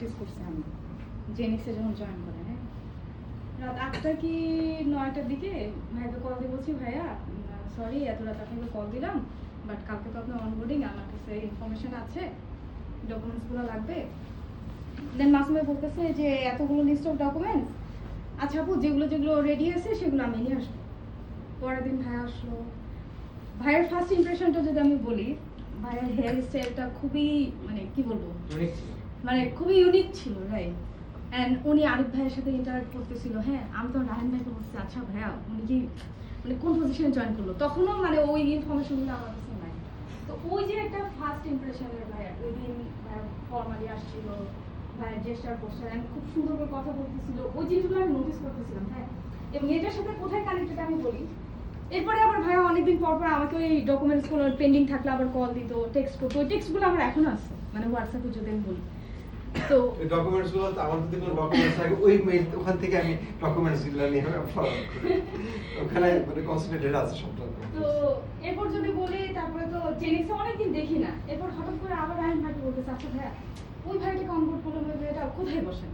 Notice করছি আমি জেনিক্সে যখন জয়েন করে, হ্যাঁ রাত 8টা কি 9টার দিকে ভাইকে কল দিয়ে বলছি, ভাইয়া সরি এত রাত আপনাকে কল দিলাম, বাট কালকে তো আপনার অনবোর্ডিং, আমার কাছে ইনফরমেশন আছে, ডকুমেন্টসগুলো লাগবে। দেন মাসুম ভাই বলতেছে যে এতগুলো লিস্ট অফ ডকুমেন্টস, আচ্ছা আপু যেগুলো যেগুলো রেডি আছে সেগুলো আমি নিয়ে আসবো। পরের দিন ভাই আসলো। ভাইয়ের ফার্স্ট ইমপ্রেশনটা যদি আমি বলি, ভাইয়ের হেয়ার স্টাইলটা খুবই মানে কি বলবো, মানে খুবই ইউনিক ছিল, রাইট। অ্যান্ড উনি আরিফ ভাইয়ের সাথে ইন্টারেক্ট করতেছিল, হ্যাঁ আমি তো রাহান ভাইকে বলছি আচ্ছা ভাইয়া উনি কি মানে কোন পজিশনে জয়েন করলো, তখনও মানে ওই ইনফরমেশনগুলো আমার কাছে নাই। তো ওই যে একটা ফার্স্ট ইমপ্রেশনের ভাইয়া, ওই দিন ভাইয়া ফর্মালি আসছিল, ভাইয়ের জেস্টার পোস্টার অ্যান্ড খুব সুন্দর করে কথা বলতেছিল, ওই জিনিসগুলো আমি নোটিস করতেছিলাম, হ্যাঁ। এবং এটার সাথে কোথায় কানেক্টেড আমি বলি, এরপরে আবার ভাইয়া অনেকদিন পর পর আমাকে ওই ডকুমেন্টসগুলো পেন্ডিং থাকলে আবার কল দিত, টেক্সট করতো, ওই টেক্সটগুলো আমার এখনো আছে, মানে হোয়াটসঅ্যাপে যদি আমি বলি। তো এই ডকুমেন্টসগুলো তো আমার যদি কোনো ডকুমেন্টস থাকে ওই মেইল ওখান থেকে আমি ডকুমেন্টসগুলো নিয়ে ফলো করি, ওখানে মানে কনসেন্ট্রেটেড আছে সবটা। তো এরপর যদি বলি, তারপরে তো জেনিক্সে অনেকদিন দেখি না, এরপর হঠাৎ করে আবার রায়ন ভাইকে বলতেছে আচ্ছা ভাইয়া ওই ভাইটাকে অনবোর্ড করলাম, ওই ভাইটা কোথায় বসেন,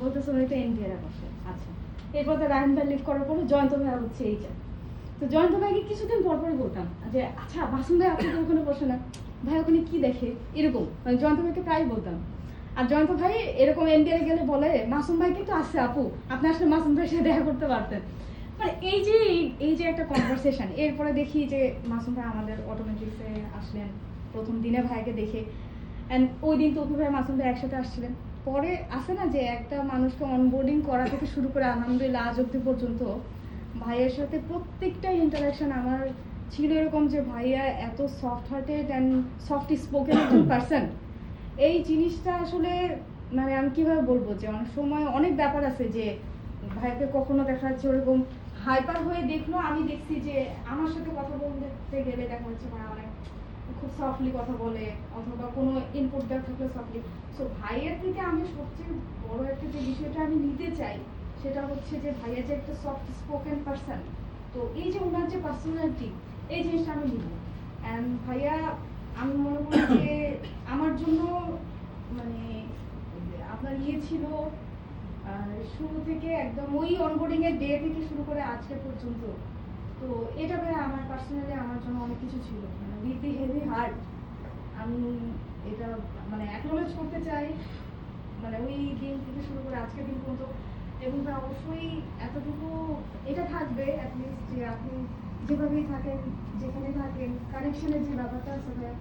বলতেছে উনি তো এনবিআর বসে। আচ্ছা, এরপর তো রায়ন ভাই লিভ করার পরে জয়ন্ত ভাইয়া হচ্ছে এই যা। তো জয়ন্ত ভাইকে কিছুদিন পর পরে বলতাম যে আচ্ছা মাসুম ভাই আপনি তো ওখানে বসে না, ভাই ওখানে কি দেখে, এরকম মানে জয়ন্ত ভাইকে প্রায় বলতাম। আর জয়ন্ত ভাই এরকম এনবিআর গেলে বলে মাসুম ভাই কিন্তু আসছে আপু, আপনি আসলে মাসুম ভাইয়ের সাথে দেখা করতে পারতেন। মানে এই যে একটা কনভারসেশন। এরপরে দেখি যে মাসুম ভাই আমাদের অটোমেটিক্সে আসলেন, প্রথম দিনে ভাইকে দেখে, অ্যান্ড ওই দিন তপু ভাই মাসুম ভাই একসাথে আসছিলেন। পরে আসে না যে একটা মানুষকে অনবোর্ডিং করা থেকে শুরু করে আলহামদুলিল্লাহ আজ অব্দি পর্যন্ত ভাইয়ের সাথে প্রত্যেকটা ইন্টারাকশন আমার ছিল এরকম যে ভাইয়া এত soft hearted and soft spoken একজন পার্সন। এই জিনিসটা আসলে মানে আমি কিভাবে বলবো যে অনেক সময় অনেক ব্যাপার আছে যে ভাইকে কখনো দেখা যাচ্ছে ওরকম হাইপার হয়ে দেখলো, আমি দেখছি যে আমার সাথে কথা বলতে গেলে দেখা যাচ্ছে ভাই অনেক খুব সফটলি কথা বলে, অথবা কোনো ইনপুট দেওয়া থাকলে সফটলি। সো ভাইয়ের থেকে আমি সবচেয়ে বড় একটা যে বিষয়টা আমি নিতে চাই সেটা হচ্ছে যে ভাইয়া যে একটা সফট স্পোকেন পার্সন, তো এই যে ওনার যে পার্সোনালিটি, এই জিনিসটা আমি নিব। অ্যান্ড ভাইয়া আমি মনে করি যে আমার জন্য মানে আপনার ছিল শুরু থেকে একদম ওই অনবোর্ডিং এর ডে থেকে শুরু করে আজকে পর্যন্ত। তো এটা ভাই আমার পার্সোনালি আমার জন্য অনেক কিছু ছিল, মানে উইথ দি হেভি হার্ট আমি এটা মানে অ্যাকনোলেজ করতে চাই, মানে ওই দিন থেকে শুরু করে আজকের দিন পর্যন্ত। এবং অবশ্যই এতটুকু এটা থাকবে অ্যাটলিস্ট যে আপনি যেভাবেই থাকেন, যেখানে থাকেন, কানেকশনের যে ব্যাপারটা আছে ভাই,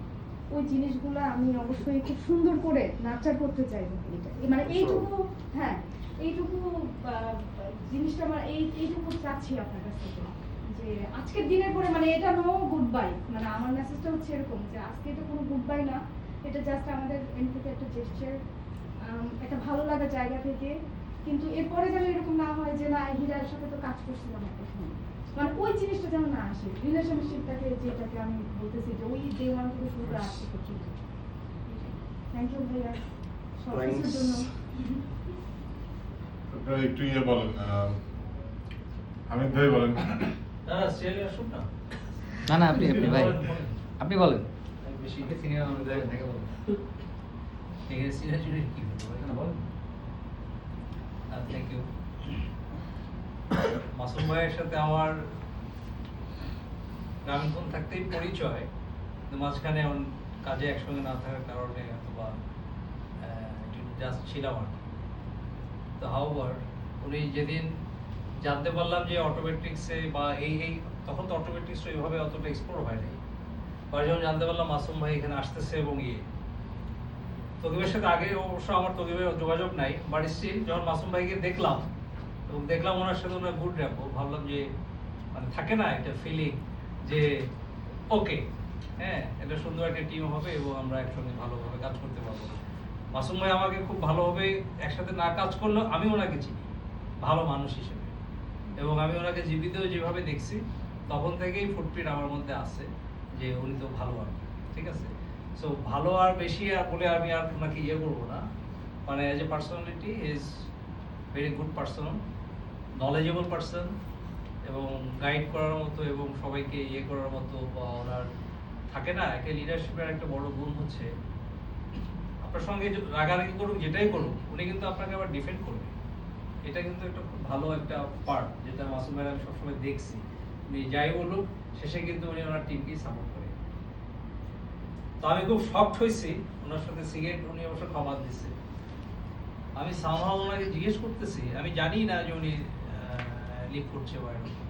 ওই জিনিসগুলো আমি অবশ্যই খুব সুন্দর করে নার্চার করতে চাইবো। এটা মানে এইটুকু, হ্যাঁ এইটুকু জিনিসটা আমার এইটুকু চাচ্ছি আপনার কাছ থেকে, যে আজকের দিনের পরে মানে এটা নো গুড বাই, মানে আমার মেসেজটা হচ্ছে এরকম যে আজকে এটা কোনো গুড বাই না, এটা জাস্ট আমাদের এন্ড থেকে একটা জেস্টার, একটা ভালো লাগা জায়গা থেকে। কিন্তু এরপরে যেন এরকম না হয় যে না হীরার সাথে তো কাজ করছিলাম একটা সময়, মানে ওই জিনিসটা যেন না আসে রিলেশনশিপটাকে, যেটাকে আমি বলতেছি যে ওই ডে ওয়ান থেকে শুরু করে আসছে পর্যন্ত। থ্যাংক ইউ ভাইয়া সব কিছুর জন্য। আপনারা একটু ইয়ে বলেন, হামিদ ভাই বলেন। না সিরিয়ালি আসুন না। না না আপনি ভাই আপনি বলেন। বেশি সিনিয়র আমাদের থেকে বলুন। সিনিয়র সিনিয়র জুনিয়র কি বলবো এখানে বলেন। Thank you. মাসুম ভাইয়ের সাথে আমার গ্রামীণফোন থাকতেই পরিচয়, কিন্তু মাঝখানে এমন কাজে একসঙ্গে না থাকার কারণে অথবা জাস্ট ছিলাম আর কি। তো হাউভার উনি যেদিন জানতে পারলাম যে অটোমেটিক্সে বা এই তখন তো অটোমেটিক্স এইভাবে অতটা এক্সপ্লোর হয় নাই, পরে যখন জানতে পারলাম মাসুম ভাই এখানে আসতেছে এবং তকিবের সাথে আগে অবশ্য আমার তকিবের যোগাযোগ নাই, বাট স্টিল যখন মাসুম ভাইকে দেখলাম এবং দেখলাম ওনার সাথে ওনার গুড র্যাপো, ভাবলাম যে মানে থাকে না একটা ফিলিং যে ওকে হ্যাঁ এটা সুন্দর একটা টিম হবে এবং আমরা একসঙ্গে ভালোভাবে কাজ করতে পারবো। মাসুম ভাই আমাকে খুব ভালোভাবে একসাথে না কাজ করলেও আমি ওনাকে চিনি ভালো মানুষ হিসেবে, এবং আমি ওনাকে জীবিত যেভাবে দেখছি তখন থেকেই ফুটপ্রিন্ট আমার মধ্যে আছে যে উনি তো ভালো আর কি, ঠিক আছে। সো ভালো আর বেশি আর বলে আমি আর ওনাকে ইয়ে করবো না, মানে as a personality is very good person, knowledgeable person, এবং গাইড করার মতো এবং সবাইকে ইয়ে করার মতো, বা ওনার থাকে না একটা লিডারশিপের একটা বড় গুণ হচ্ছে আপনার সঙ্গে রাগারাগি করুক, যেটাই করুক, উনি কিন্তু আপনাকে আবার ডিফেন্ড করবে। এটা কিন্তু একটা খুব ভালো একটা পার্ট, যেটা মাসুম ভাই আমি সবসময় দেখছি। উনি যাই বলুক, শেষে কিন্তু উনি ওনার টিমকেই সাপোর্ট করে। তো আমি খুব শকড হয়েছি ওনার সাথে সিগারেট, উনি অবশ্য খাবার দিচ্ছে। আমি সামহাও ওনাকে জিজ্ঞেস করতেছি, আমি জানি না যে উনি লিভ করছে বা এরকম।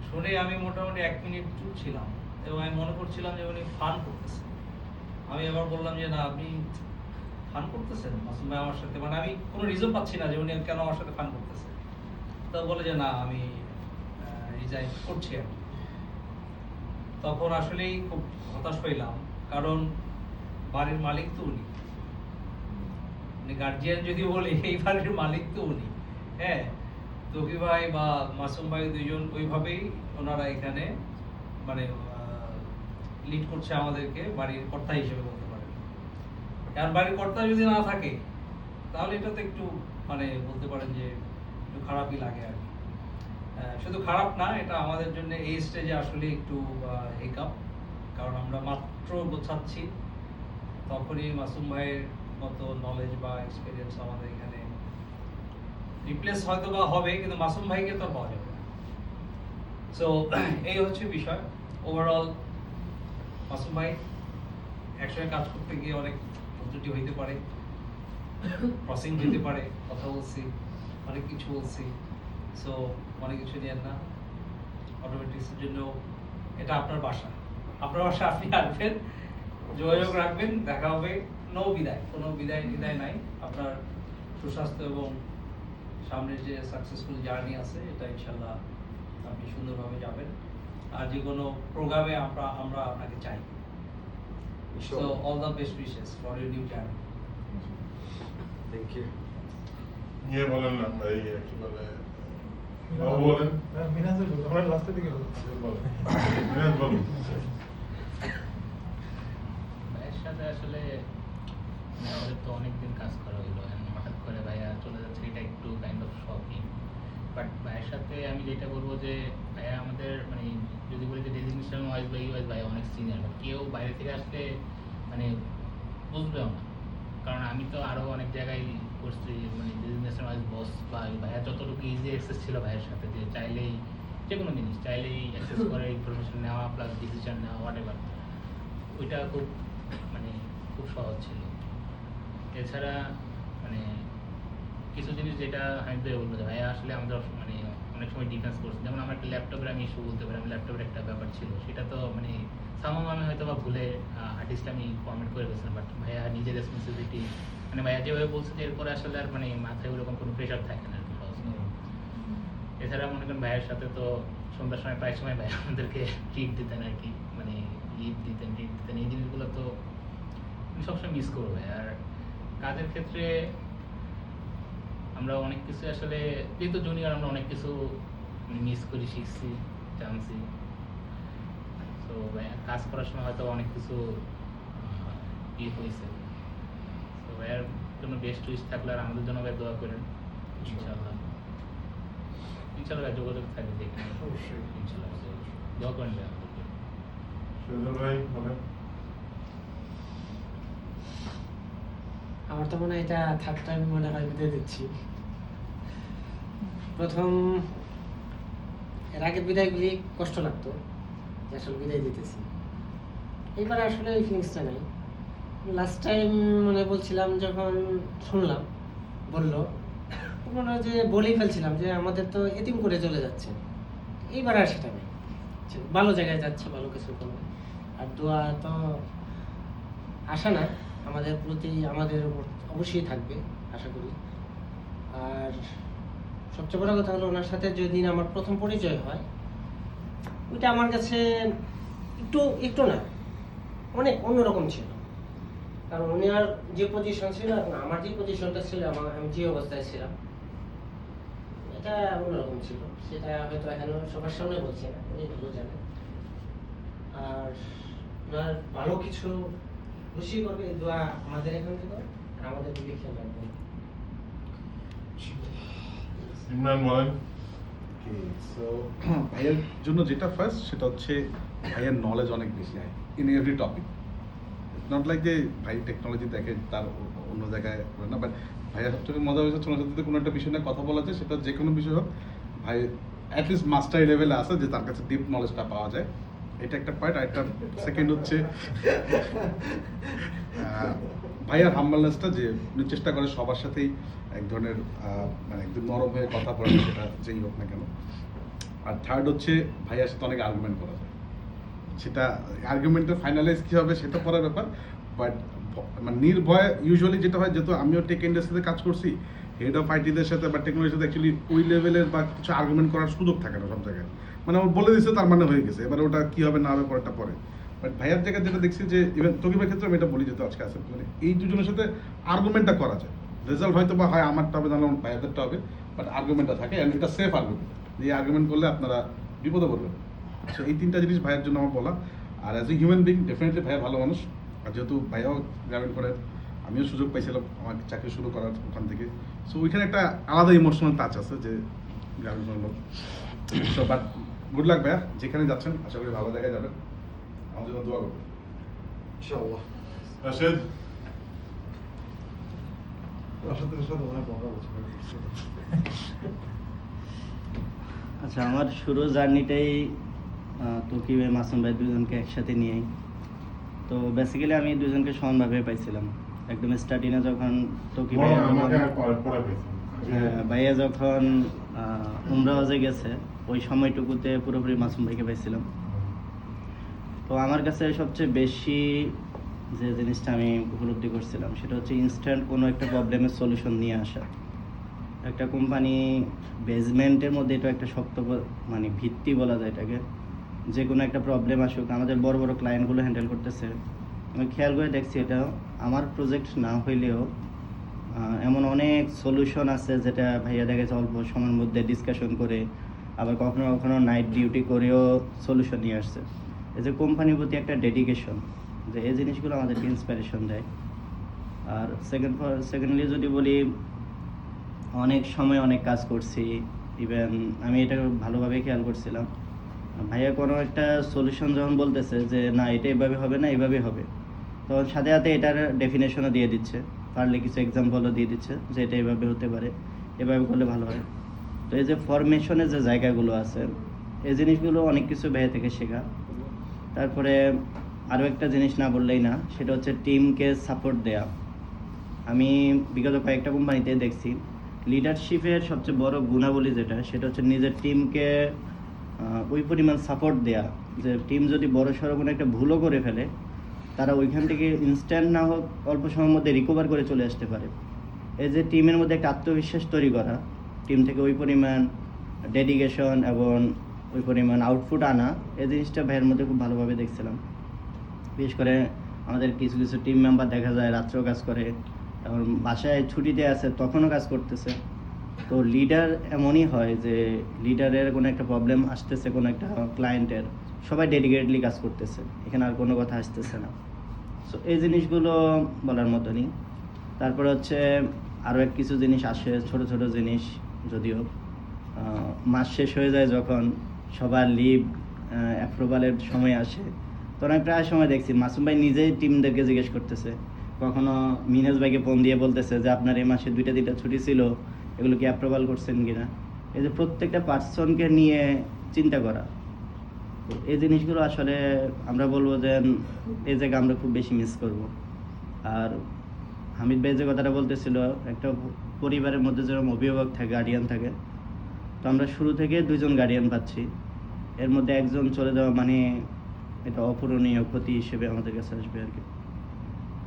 শুনে আমি মোটামুটি 1 মিনিট চুপ ছিলাম এবং আমি মনে করছিলাম যে উনি ফান করতেছে। আমি এবার বললাম যে না, আপনি ফান করতেছেন মাসুম ভাই আমার সাথে, মানে আমি কোনো রিজন পাচ্ছি না যে উনি কেন আমার সাথে ফান করতেছে। তো বলে যে না, আমি রিজাইন করছি আর কি। তখন আসলেই খুব হতাশ হইলাম, কারণ বাড়ির মালিক তো উনি, গার্জিয়ান যদি বলি এই বাড়ির মালিক তো উনি। হ্যাঁ, তকি ভাই বা মাসুম ভাই দুইজন ওইভাবেই ওনারা এখানে মানে লিড করছে আমাদেরকে, বাড়ির কর্তা হিসেবে বলতে পারেন। কারণ বাড়ির কর্তা যদি না থাকে তাহলে এটা তো একটু মানে বলতে পারেন যে একটু খারাপই লাগে আর কি। শুধু খারাপ না, এটা আমাদের জন্য এই স্টেজে আসলে একটু হিকআপ, কারণ আমরা মাত্র গোছাচ্ছি। তখনই মাসুম ভাইয়ের মতো নলেজ বা এক্সপিরিয়েন্স আমাদের এখানে রিপ্লেস হয়তো বা হবে, কিন্তু মাসুম ভাইকে তো পাওয়া যাবে না। সো এই হচ্ছে বিষয়। ওভারঅল মাসুম ভাই একসঙ্গে কাজ করতে গিয়ে অনেক ত্রুটি হইতে পারে, ক্রসিং হইতে পারে, কথা বলছি, অনেক কিছু বলছি। সো অনেক কিছু নিয়েন না, অটোমেটিক্সের জন্য এটা আপনার বাসা, আপনার বাসা, আপনি আসবেন, যোগাযোগ রাখবেন, দেখা হবে। নো বিদায়, কোনো বিদায় নাই। আপনার সুস্বাস্থ্য এবং সামনের যে সাকসেসফুল জার্নি আছে, এটা ইনশাল্লাহ আপনি সুন্দরভাবে যাবেন। আর যে কোনো প্রোগ্রামে আমরা আপনাকে চাই। So all the best wishes for your new journey. Thank you. ইয়ে বলেন না, এই কি বলে, বাবু বলেন। মিনাজের বলুন, আমরা লাস্টের দিকে বলুন। বলেন, মিনাজ বলুন। ভাইয়ের সাথে আসলে আমাদের তো অনেকদিন কাজ করা হলো, হঠাৎ করে ভাইয়া চলে যাচ্ছে, এটা একটু কাইন্ড অফ শকিং। বাট ভাইয়ের সাথে আমি যেটা বলবো যে ভাইয়া আমাদের মানে যদি বলি যে ডেজিগনেশন ওয়াইজ বা ইউএস ভাইয়া অনেক সিনিয়র, কেউ বাইরে থেকে আসলে মানে বুঝবেও না। কারণ আমি তো আরও অনেক জায়গায় করছি, মানে ডেজিগনেশন ওয়াইজ বস বা ভাইয়া যতটুকু ইজি অ্যাক্সেস ছিল ভাইয়ের সাথে, যে চাইলেই যে কোনো জিনিস চাইলেই অ্যাক্সেস করে ইনফরমেশন নেওয়া প্লাস ডিসিশন নেওয়া হোয়াট এভার, ওইটা খুব মানে খুব সহজ ছিল। এছাড়া মানে কিছু জিনিস যেটা আমি তো বলবো যে ভাইয়া আসলে আমাদের মানে অনেক সময় ডিফেন্স করছে, যেমন আমার একটা ল্যাপটপের আমি ইস্যু বলতে পারি, আমার ল্যাপটপের একটা ব্যাপার ছিল, সেটা তো মানে সামাম আমি হয়তো বা ভুলে আর্টিস্ট আমি ফরম্যাট করে গেছিলাম, বাট ভাইয়া নিজের রেসপন্সিবিলিটি মানে ভাইয়া যেভাবে বলছে যে এরপরে আসলে আর মানে মাথায় ওরকম কোনো প্রেশার থাকে না আর কি সহজ করে। এছাড়া মনে করেন ভাইয়ের সাথে তো সন্ধ্যার সময় প্রায় সময় ভাইয়া আমাদেরকে ট্রিট দিতেন আর কি, মানে ট্রিট দিতেন, এই জিনিসগুলো তো আমি সবসময় মিস করবো ভাই। আর কাজের ক্ষেত্রে আমরা অনেক কিছু আসলে যেহেতু জুনিয়র, আমরা অনেক কিছু মিস করি, শিখছি, জানছি। তো কাজ করার সময় হয়তো অনেক কিছু ইয়ে হয়েছে। তো ভাইয়ার জন্য বেস্ট উইশ থাকলে আর আমাদের জন্য ভাই দোয়া করেন, ইনশাল্লাহ ইনশাল্লাহ যোগাযোগ থাকবে, দেখেন অবশ্যই। ইনশাল্লাহ দোয়া করেন ভাই আমাদেরকে। সুজন ভাই বলেন। আমার তো মনে হয় এটা থার্ড টাইম মনে হয় বিদায় দিচ্ছি। প্রথম এর আগের বিদায়গুলি কষ্ট লাগতো যে আসলে বিদায় দিতেছি, এইবার আসলে ওই ফিলিংসটা নাই। লাস্ট টাইম মনে বলছিলাম যখন শুনলাম বললো, মনে হয় যে বলেই ফেলছিলাম যে আমাদের তো এতিম করে চলে যাচ্ছে, এইবার আর সেটা নেই, ভালো জায়গায় যাচ্ছে, ভালো কিছু করবে। আর দোয়া তো আশা না, আমাদের প্রতি আমাদের উপর অবশ্যই থাকবে আশা করি। আর সবচেয়ে বড় কথা হলো ওনার সাথে যেদিন আমার প্রথম পরিচয় হয়, ওইটা আমার কাছে একটু না অনেক অন্যরকম ছিল। কারণ উনি আর যে পজিশন ছিল আর আমার যে পজিশনটা ছিল, আমি যে অবস্থায় ছিলাম, এটা অন্যরকম ছিল। সেটা হয়তো এখনো সবার সামনে বলছি না, উনি ভালো জানেন। আর ওনার ভালো কিছু খুশি করবে এই দোয়া আমাদের এখান থেকে, আর আমাদের দিকে খেয়াল রাখবেন। ইমরান বলেন। সো ভাইয়ের জন্য যেটা ফার্স্ট সেটা হচ্ছে ভাইয়ের নলেজ অনেক বেশি হয় in every topic, not like যে ভাই টেকনোলজি দেখে তার অন্য জায়গায় করে না, বাট ভাইয়া সবচেয়ে মজা হয়েছে ওনার সাথে কোনো একটা বিষয় নিয়ে কথা বলা যায়, সেটা যে কোনো বিষয় হোক ভাই অ্যাটলিস্ট মাস্টারি লেভেলে আছে যে তার কাছে ডিপ নলেজটা পাওয়া যায়, এটা একটা পয়েন্ট। আর একটা সেকেন্ড হচ্ছে ভাইয়ার হাম্বলনেসটা, যে উনি চেষ্টা করে সবার সাথেই এক ধরনের মানে একদম নরম হয়ে কথা বলে, সেটা যেই হোক না কেন। আর থার্ড হচ্ছে ভাইয়ার সাথে অনেক আর্গুমেন্ট করা যায়, সেটা আর্গুমেন্টের ফাইনালাইজ কী হবে সেটা পরের ব্যাপার, বাট মানে নির্ভয় ইউজুয়ালি যেটা হয়, যেহেতু আমিও টেক ইন্ডাস্ট্রিতে কাজ করছি, হেড অফ আইটিদের সাথে বা টেকনোলজির সাথে অ্যাকচুয়ালি ওই লেভেলের বা কিছু আর্গুমেন্ট করার সুযোগ থাকে না সব জায়গায়, মানে আমার বলে দিচ্ছে তার মানে হয়ে গেছে, এবার ওটা কী হবে না হবে পরেরটা পরে। বাট ভাইয়ার জায়গায় যেটা দেখছি যে ইভেন তকিবের ক্ষেত্রে আমি এটা বলি, যেহেতু আজকে আছে মানে এই দুজনের সাথে আর্গুমেন্টটা করা যায়, রেজাল্ট হয়তো বা হয় আমারটা হবে না ভাইয়াদেরটা হবে, বাট আর্গুমেন্টটা থাকে অ্যান্ড এটা সেফ আর্গুমেন্ট, এই আর্গুমেন্ট করলে আপনারা বিপদে পড়বেন। সো এই তিনটা জিনিস ভাইয়ের জন্য আমার বলা। আর as a human being definitely ভাইয়া ভালো মানুষ, আর যেহেতু ভাইয়াও গ্রামীণ করে আমিও সুযোগ পাইছিলাম আমার চাকরি শুরু করার ওখান থেকে, সো ওইখানে একটা আলাদা ইমোশনাল টাচ আছে যে গ্রামীণ লোক। সো বাট গুড লাক ভাইয়া, যেখানে যাচ্ছেন আশা করি ভালো জায়গায় যাবেন, আমার জন্য দোয়া করবেন ইনশাআল্লাহ। রাশেদ, রাশেদের সাথে অনেক কথা বলছি। আচ্ছা, আমার শুরু জার্নিটাই তকিব মাসুম ভাই দুজনকে একসাথে নিয়েই। তো বেসিক্যালি আমি দুজনকে সমানভাবে পাইছিলাম একদম স্টার্টিংয়ে, যখন তকিব ভাইয়া যখন উমরা হজে গেছে ওই সময়টুকুতে পুরোপুরি মাসুম ভাইকে পাইছিলাম। তো আমার কাছে সবচেয়ে বেশি যে জিনিসটা আমি উপলব্ধি করছিলাম সেটা হচ্ছে ইনস্ট্যান্ট কোনো একটা প্রবলেমের সলিউশন নিয়ে আসা। একটা কোম্পানি বেসমেন্টের মধ্যে এটা একটা শক্ত মানে ভিত্তি বলা যায় এটাকে, যে কোনো একটা প্রবলেম আসুক আমাদের বড় বড় ক্লায়েন্টগুলো হ্যান্ডেল করতেছে। আমি খেয়াল করে দেখছি এটা আমার প্রজেক্ট না হইলেও এমন অনেক সলিউশন আছে যেটা ভাইয়া দেখেছে অল্প সময়ের মধ্যে ডিসকাশন করে, আবার কখনো কখনো নাইট ডিউটি করেও সলিউশন নিয়ে আসছে। এই যে কোম্পানির প্রতি একটা ডেডিকেশন, যে এই জিনিসগুলো আমাদেরকে ইন্সপিরেশন দেয়। আর সেকেন্ডলি যদি বলি, অনেক সময় অনেক কাজ করছি, ইভেন আমি এটা ভালোভাবে খেয়াল করছিলাম ভাইয়া কোনো একটা সলিউশন যখন বলতেছে যে না এটা এভাবে হবে না এভাবে হবে, তখন সাথে সাথে এটার ডেফিনেশনও দিয়ে দিচ্ছে, পারলে কিছু এক্সাম্পলও দিয়ে দিচ্ছে যে এটা এভাবে হতে পারে, এভাবে করলে ভালো হয়। তো এই যে ফরমেশনের যে জায়গাগুলো আছে এই জিনিসগুলো অনেক কিছু ভাইয়া থেকে শেখা। তারপরে আরও একটা জিনিস না বললেই না, সেটা হচ্ছে টিমকে সাপোর্ট দেয়া। আমি বিগত কয়েকটা কোম্পানিতে দেখছি লিডারশিপের সবচেয়ে বড় গুণাবলী যেটা, সেটা হচ্ছে নিজের টিমকে ওই পরিমাণ সাপোর্ট দেয়া, যে টিম যদি বড় সড়ো কোনো একটা ভুলও করে ফেলে তারা ওইখান থেকে ইনস্ট্যান্ট না হোক অল্প সময়ের মধ্যে রিকভার করে চলে আসতে পারে। এই যে টিমের মধ্যে একটা আত্মবিশ্বাস তৈরি করা, টিম থেকে ওই পরিমাণ ডেডিকেশন এবং ওই পরিমাণ আউটপুট আনা, এই জিনিসটা ভাইয়ের মধ্যে খুব ভালোভাবে দেখছিলাম। বিশেষ করে আমাদের কিছু কিছু টিম মেম্বার দেখা যায় রাত্রেও কাজ করে, এবং বাসায় ছুটিতে আছে তখনও কাজ করতেছে। তো লিডার এমনই হয় যে লিডারের কোনো একটা প্রবলেম আসতেছে কোনো একটা ক্লায়েন্টের, সবাই ডেডিকেটলি কাজ করতেছে, এখানে আর কোনো কথা আসতেছে না। সো এই জিনিসগুলো বলার মতনই। তারপর হচ্ছে আরও কিছু জিনিস আসে, ছোট ছোট জিনিস, যদিও মাস শেষ হয়ে যায় যখন সবার লিভ অ্যাপ্রুভালের সময় আসে, তখন আমি প্রায় সময় দেখছি মাসুম ভাই নিজেই টিমদেরকে জিজ্ঞেস করতেছে, কখনো মিনাজ ভাইকে ফোন দিয়ে বলতেছে যে আপনার এই মাসে 2-3টা ছুটি ছিল, এগুলো কি অ্যাপ্রুভাল করছেন কিনা। এই যে প্রত্যেকটা পার্সনকে নিয়ে চিন্তা করা, এই জিনিসগুলো আসলে আমরা বলবো যে এই জায়গায় আমরা খুব বেশি মিস করব। আর হামিদ ভাই যে কথাটা বলতেছিল, একটা পরিবারের মধ্যে যেরকম অভিভাবক থাকে, গার্ডিয়ান থাকে, তো আমরা শুরু থেকে 2জন গার্ডিয়ান পাচ্ছি, এর মধ্যে একজন চলে যাওয়া মানে এটা অপূরণীয় ক্ষতি হিসেবে আমাদের কাছে আসবে আর কি।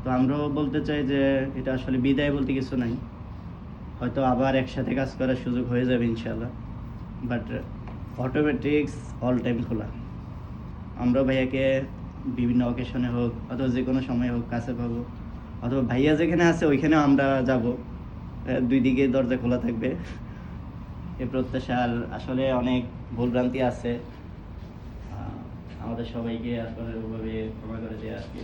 তো আমরাও বলতে চাই যে এটা আসলে বিদায় বলতে কিছু নাই, হয়তো আবার একসাথে কাজ করার সুযোগ হয়ে যাবে ইনশাআল্লাহ, বাট অটোমেটিক্স অল টাইম খোলা। আমরা ভাইয়াকে বিভিন্ন অকেশনে হোক অথবা যে কোনো সময় হোক কাছে পাবো, অথবা ভাইয়া যেখানে আছে ওইখানেও আমরা যাব, 2 দিকে দরজা খোলা থাকবে। এই প্রত্যাশার আসলে অনেক ভুলভ্রান্তি আছে, আমাদের সবাইকে আসলে ওইভাবে ক্ষমা করে দেওয়া আর কি,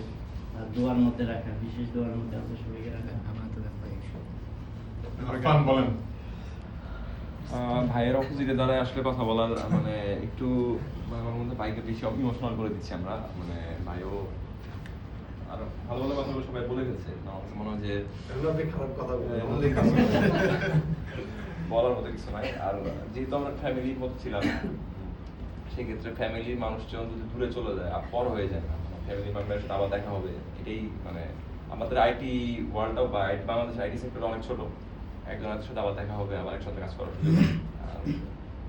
আর দোয়ার মধ্যে রাখা, বিশেষ দোয়ার মধ্যে আমাদের সবাইকে রাখা। আরফান বলেন। ভাইয়ের অপোজিটে দাঁড়ায় আসলে কথা বলার মানে একটু মানে আমার মধ্যে বাইকের বেশি ইমোশনাল করে দিচ্ছি আমরা, মানে ভাইও আর ভালো ভালো কথাগুলো সবাই বলে গেছে। আমার কাছে মনে হয় যে এগুলো আপনি খারাপ কথা বললেন, আহ, অনেক খারাপ কথা। বলার মতো কিছু নাই। আর যেহেতু আমরা ফ্যামিলির মতো ছিলাম, সেক্ষেত্রে ফ্যামিলির মানুষজন যদি দূরে চলে যায় আর পর হয়ে যায় না, ফ্যামিলি মেম্বারের সাথে আবার দেখা হবে, এটাই মানে আমাদের আইটি ওয়ার্ল্ডটাও বা বাংলাদেশ আইটি সেক্টর অনেক ছোট, একজনের সাথে আবার দেখা হবে, আবার একসাথে কাজ করার সুযোগ। আর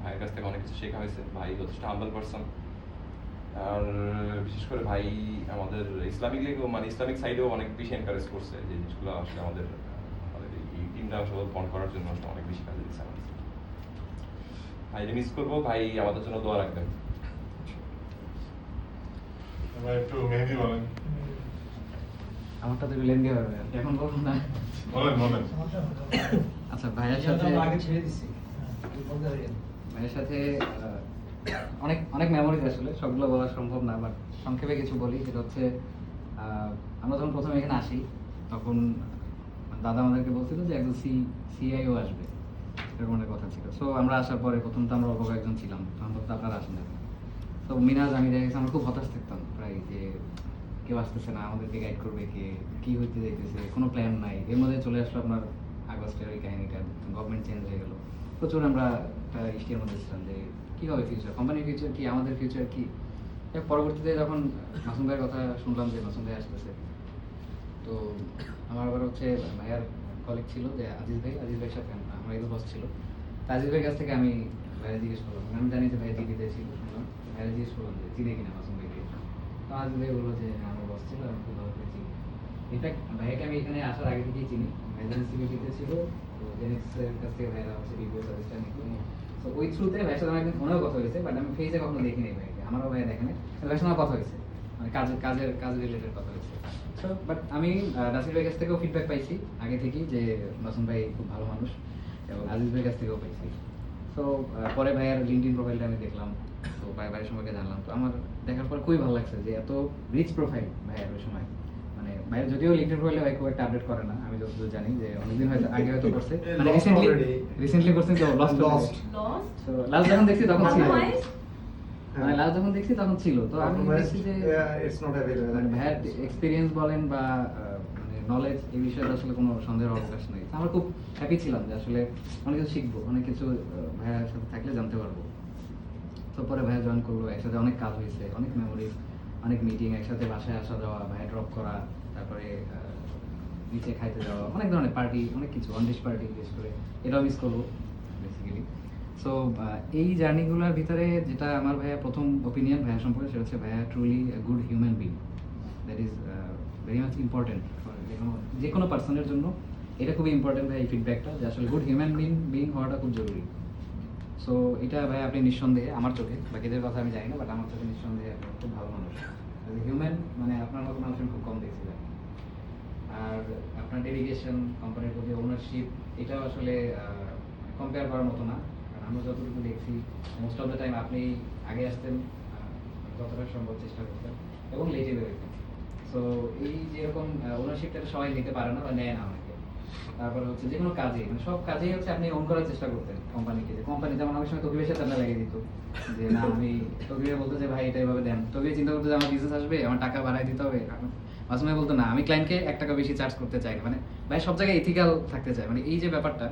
ভাইয়ের কাছ থেকে অনেক কিছু শেখা হয়েছে। ভাই যথেষ্ট হাম্বল পারসন। আর বিশেষ করে ভাই আমাদের ইসলামিক মানে ইসলামিক সাইডেও অনেক বেশি এনকারেজ করছে, যে জিনিসগুলো আসলে আমাদের আমাদের এই টিমটা আসলে বন্ড করার জন্য আসলে অনেক বেশি কাজে দিচ্ছে আমাদের। ভাই মিস করবো, ভাই আমাদের জন্য দোয়া রাখবেন। এবার একটু মেহেদি বলেন। আমারটা তো লেন্দি হবে, এখন বলবো না। বলেন বলেন। আচ্ছা, ভাইয়ের সাথে আগে ছেড়ে দিছি ভাইয়ের সাথে অনেক অনেক মেমোরিজ, আসলে সবগুলো বলা সম্ভব না, বাট সংক্ষেপে কিছু বলি। যেটা হচ্ছে আমরা যখন প্রথমে এখানে আসি, তখন দাদা আমাদেরকে বলছিল যে একজন সিআইও আসবে, এরকম একটা কথা ছিল। সো আমরা আসার পরে প্রথম তো আমরা অল্প কয়েকজন ছিলাম, তখন তো আপনারা আসেন না। তো মিনাজ, আমি দেখেছি আমরা খুব হতাশ থাকতাম প্রায়, যে কেউ আসতেছে না, আমাদেরকে গাইড করবে কে, কি হইতে যাইতেছে, কোনো প্ল্যান নাই। এর মধ্যে চলে আসলো আপনার আগস্টের ওই কাহিনীটা, গভর্নমেন্ট চেঞ্জ হয়ে গেল, প্রচুর আমরা একটা ইস্টের মধ্যে ছিলাম যে কী হবে ফিউচার, কোম্পানির ফিউচার কি, আমাদের ফিউচার কি। পরবর্তীতে যখন মাসুম ভাইয়ের কথা শুনলাম যে মাসুম ভাই আসতেছে, তো আমার আবার হচ্ছে ভাইয়ার কলিগ ছিল যে আজিজ ভাইয়ের সাথে আমার এগুলো বস ছিল। তো আজিজ ভাইয়ের কাছ থেকে আমি ভাইয়া জিজ্ঞেস করলাম, আমি জানি যে ভাইয়া দিল্লিতে ছিল, শুনলাম ভাইয়া জিজ্ঞেস করলাম যে চিনে কিনা মাসুম ভাইকে। তো আজিজ ভাই বললো যে আমার বস ছিল, আমি খুব ভালো করে চিনি। ইনফ্যাক্ট ভাইয়াকে আমি এখানে আসার আগে থেকেই চিনি, ভাইয়া সিবিটিতে ছিল, তো জেনেক্সের কাছ থেকে ভাইয়া হচ্ছে রিভিউ সাজেস্টার নিত। তো ওই থ্রুতে ভাইয়ের সাথে আমার একদিন ফোনেও কথা হয়েছে, বাট আমি ফেসে কখনো দেখিনি ভাইয়াকে, আমারও ভাইয়া দেখেনি। ভাইয়ের সঙ্গে কথা হয়েছে, মানে কাজ রিলেটেড কথা হয়েছে। সো বাট আমি নাসির ভাইয়ের কাছ থেকেও ফিডব্যাক পাইছি আগে থেকেই, যে মাসুম ভাই খুব ভালো মানুষ, এবং আজিজ ভাইয়ের কাছ থেকেও পাইছি। তো পরে ভাইয়ার লিঙ্কডিন প্রোফাইলটা আমি দেখলাম, তো ভাইয়ের সম্পর্কে জানলাম। তো আমার দেখার পর খুবই ভালো লাগছে যে এত রিচ প্রোফাইল ভাইয়ের ওই সময়। মানে ভাইয়ের যদিও লিঙ্কডিন প্রোফাইলে ভাই খুব একটা আপডেট করে না, আমি যতদূর জানি, যে অনেকদিন হয়তো আগে হয়তো করছে, মানে রিসেন্টলি করছেন, তো লস্ট। তো লাস্ট যখন দেখছি তখন ছিল, মানে লাস্ট যখন দেখছি তখন ছিল। তো আমি দেখছি যে মানে ভাইয়ের এক্সপিরিয়েন্স বলেন বা মানে নলেজ, এই বিষয়ে আসলে কোনো সন্দেহের অবকাশ নেই। আমরা খুব হ্যাপি ছিলাম যে আসলে অনেক কিছু শিখবো, অনেক কিছু ভাইয়ের সাথে থাকলে জানতে পারবো। তো পরে ভাইয়া জয়েন করলো, একসাথে অনেক কাজ হয়েছে, অনেক মেমোরিজ, অনেক মিটিং, একসাথে বাসায় আসা যাওয়া, ভাইয়া ড্রপ করা, তারপরে নিচে খাইতে যাওয়া, অনেক ধরনের পার্টি, অনেক কিছু অনডিশ পার্টি, বিশেষ করে এটাও মিস করবো বেসিক্যালি। সো এই জার্নিগুলোর ভিতরে যেটা আমার ভাইয়া প্রথম ওপিনিয়ন ভাইয়া সম্পর্কে, সেটা হচ্ছে ভাইয়া truly good human being. That is very much important for যে কোনো পার্সনের জন্য। এটা খুবই ইম্পর্টেন্ট ভাই, এই ফিডব্যাকটা, যে আসলে গুড হিউম্যান বিং হওয়াটা খুব জরুরি। সো এটা ভাই আপনি নিঃসন্দেহে, আমার চোখে, বাকিদের কথা আমি জানি না, বাট আমার চোখে নিঃসন্দেহে আপনি খুব ভালো মানুষ। হিউম্যান মানে আপনার মতো মানুষ আমি খুব কম দেখছি ভাই। আর আপনার ডেডিকেশন, কোম্পানির প্রতি ওনারশিপ, এটাও আসলে কম্পেয়ার করার মতো না। কারণ আমরা যতটুকু দেখছি, মোস্ট অফ দ্য টাইম আপনি আগে আসতেন, যতটা সম্ভব চেষ্টা করতেন, এবং লেটে বেরোতেন। সো এই যেরকম ওনারশিপটা সবাই নিতে পারে না বা নেয় না অনেকে। তারপরে হচ্ছে যে কোনো কাজে, মানে সব কাজেই হচ্ছে আপনি ওন করার চেষ্টা করতেন কোম্পানিকে। যে কোম্পানি যেমন অনেক সময় তকবিরের সাথে আপনার লাগিয়ে দিত, যে না আমি তকবিরে বলতো যে ভাই এটা এভাবে দেন, তকবিরে চিন্তা করতো যে আমার বিজনেস আসবে, আমার টাকা বাড়াই দিতে হবে। মাঝে মাঝে বলতো না আমি ক্লায়েন্টকে 1 টাকা বেশি চার্জ করতে চাই না, মানে ভাই সব জায়গায় ইথিক্যাল থাকতে চায়। মানে এই যে ব্যাপারটা,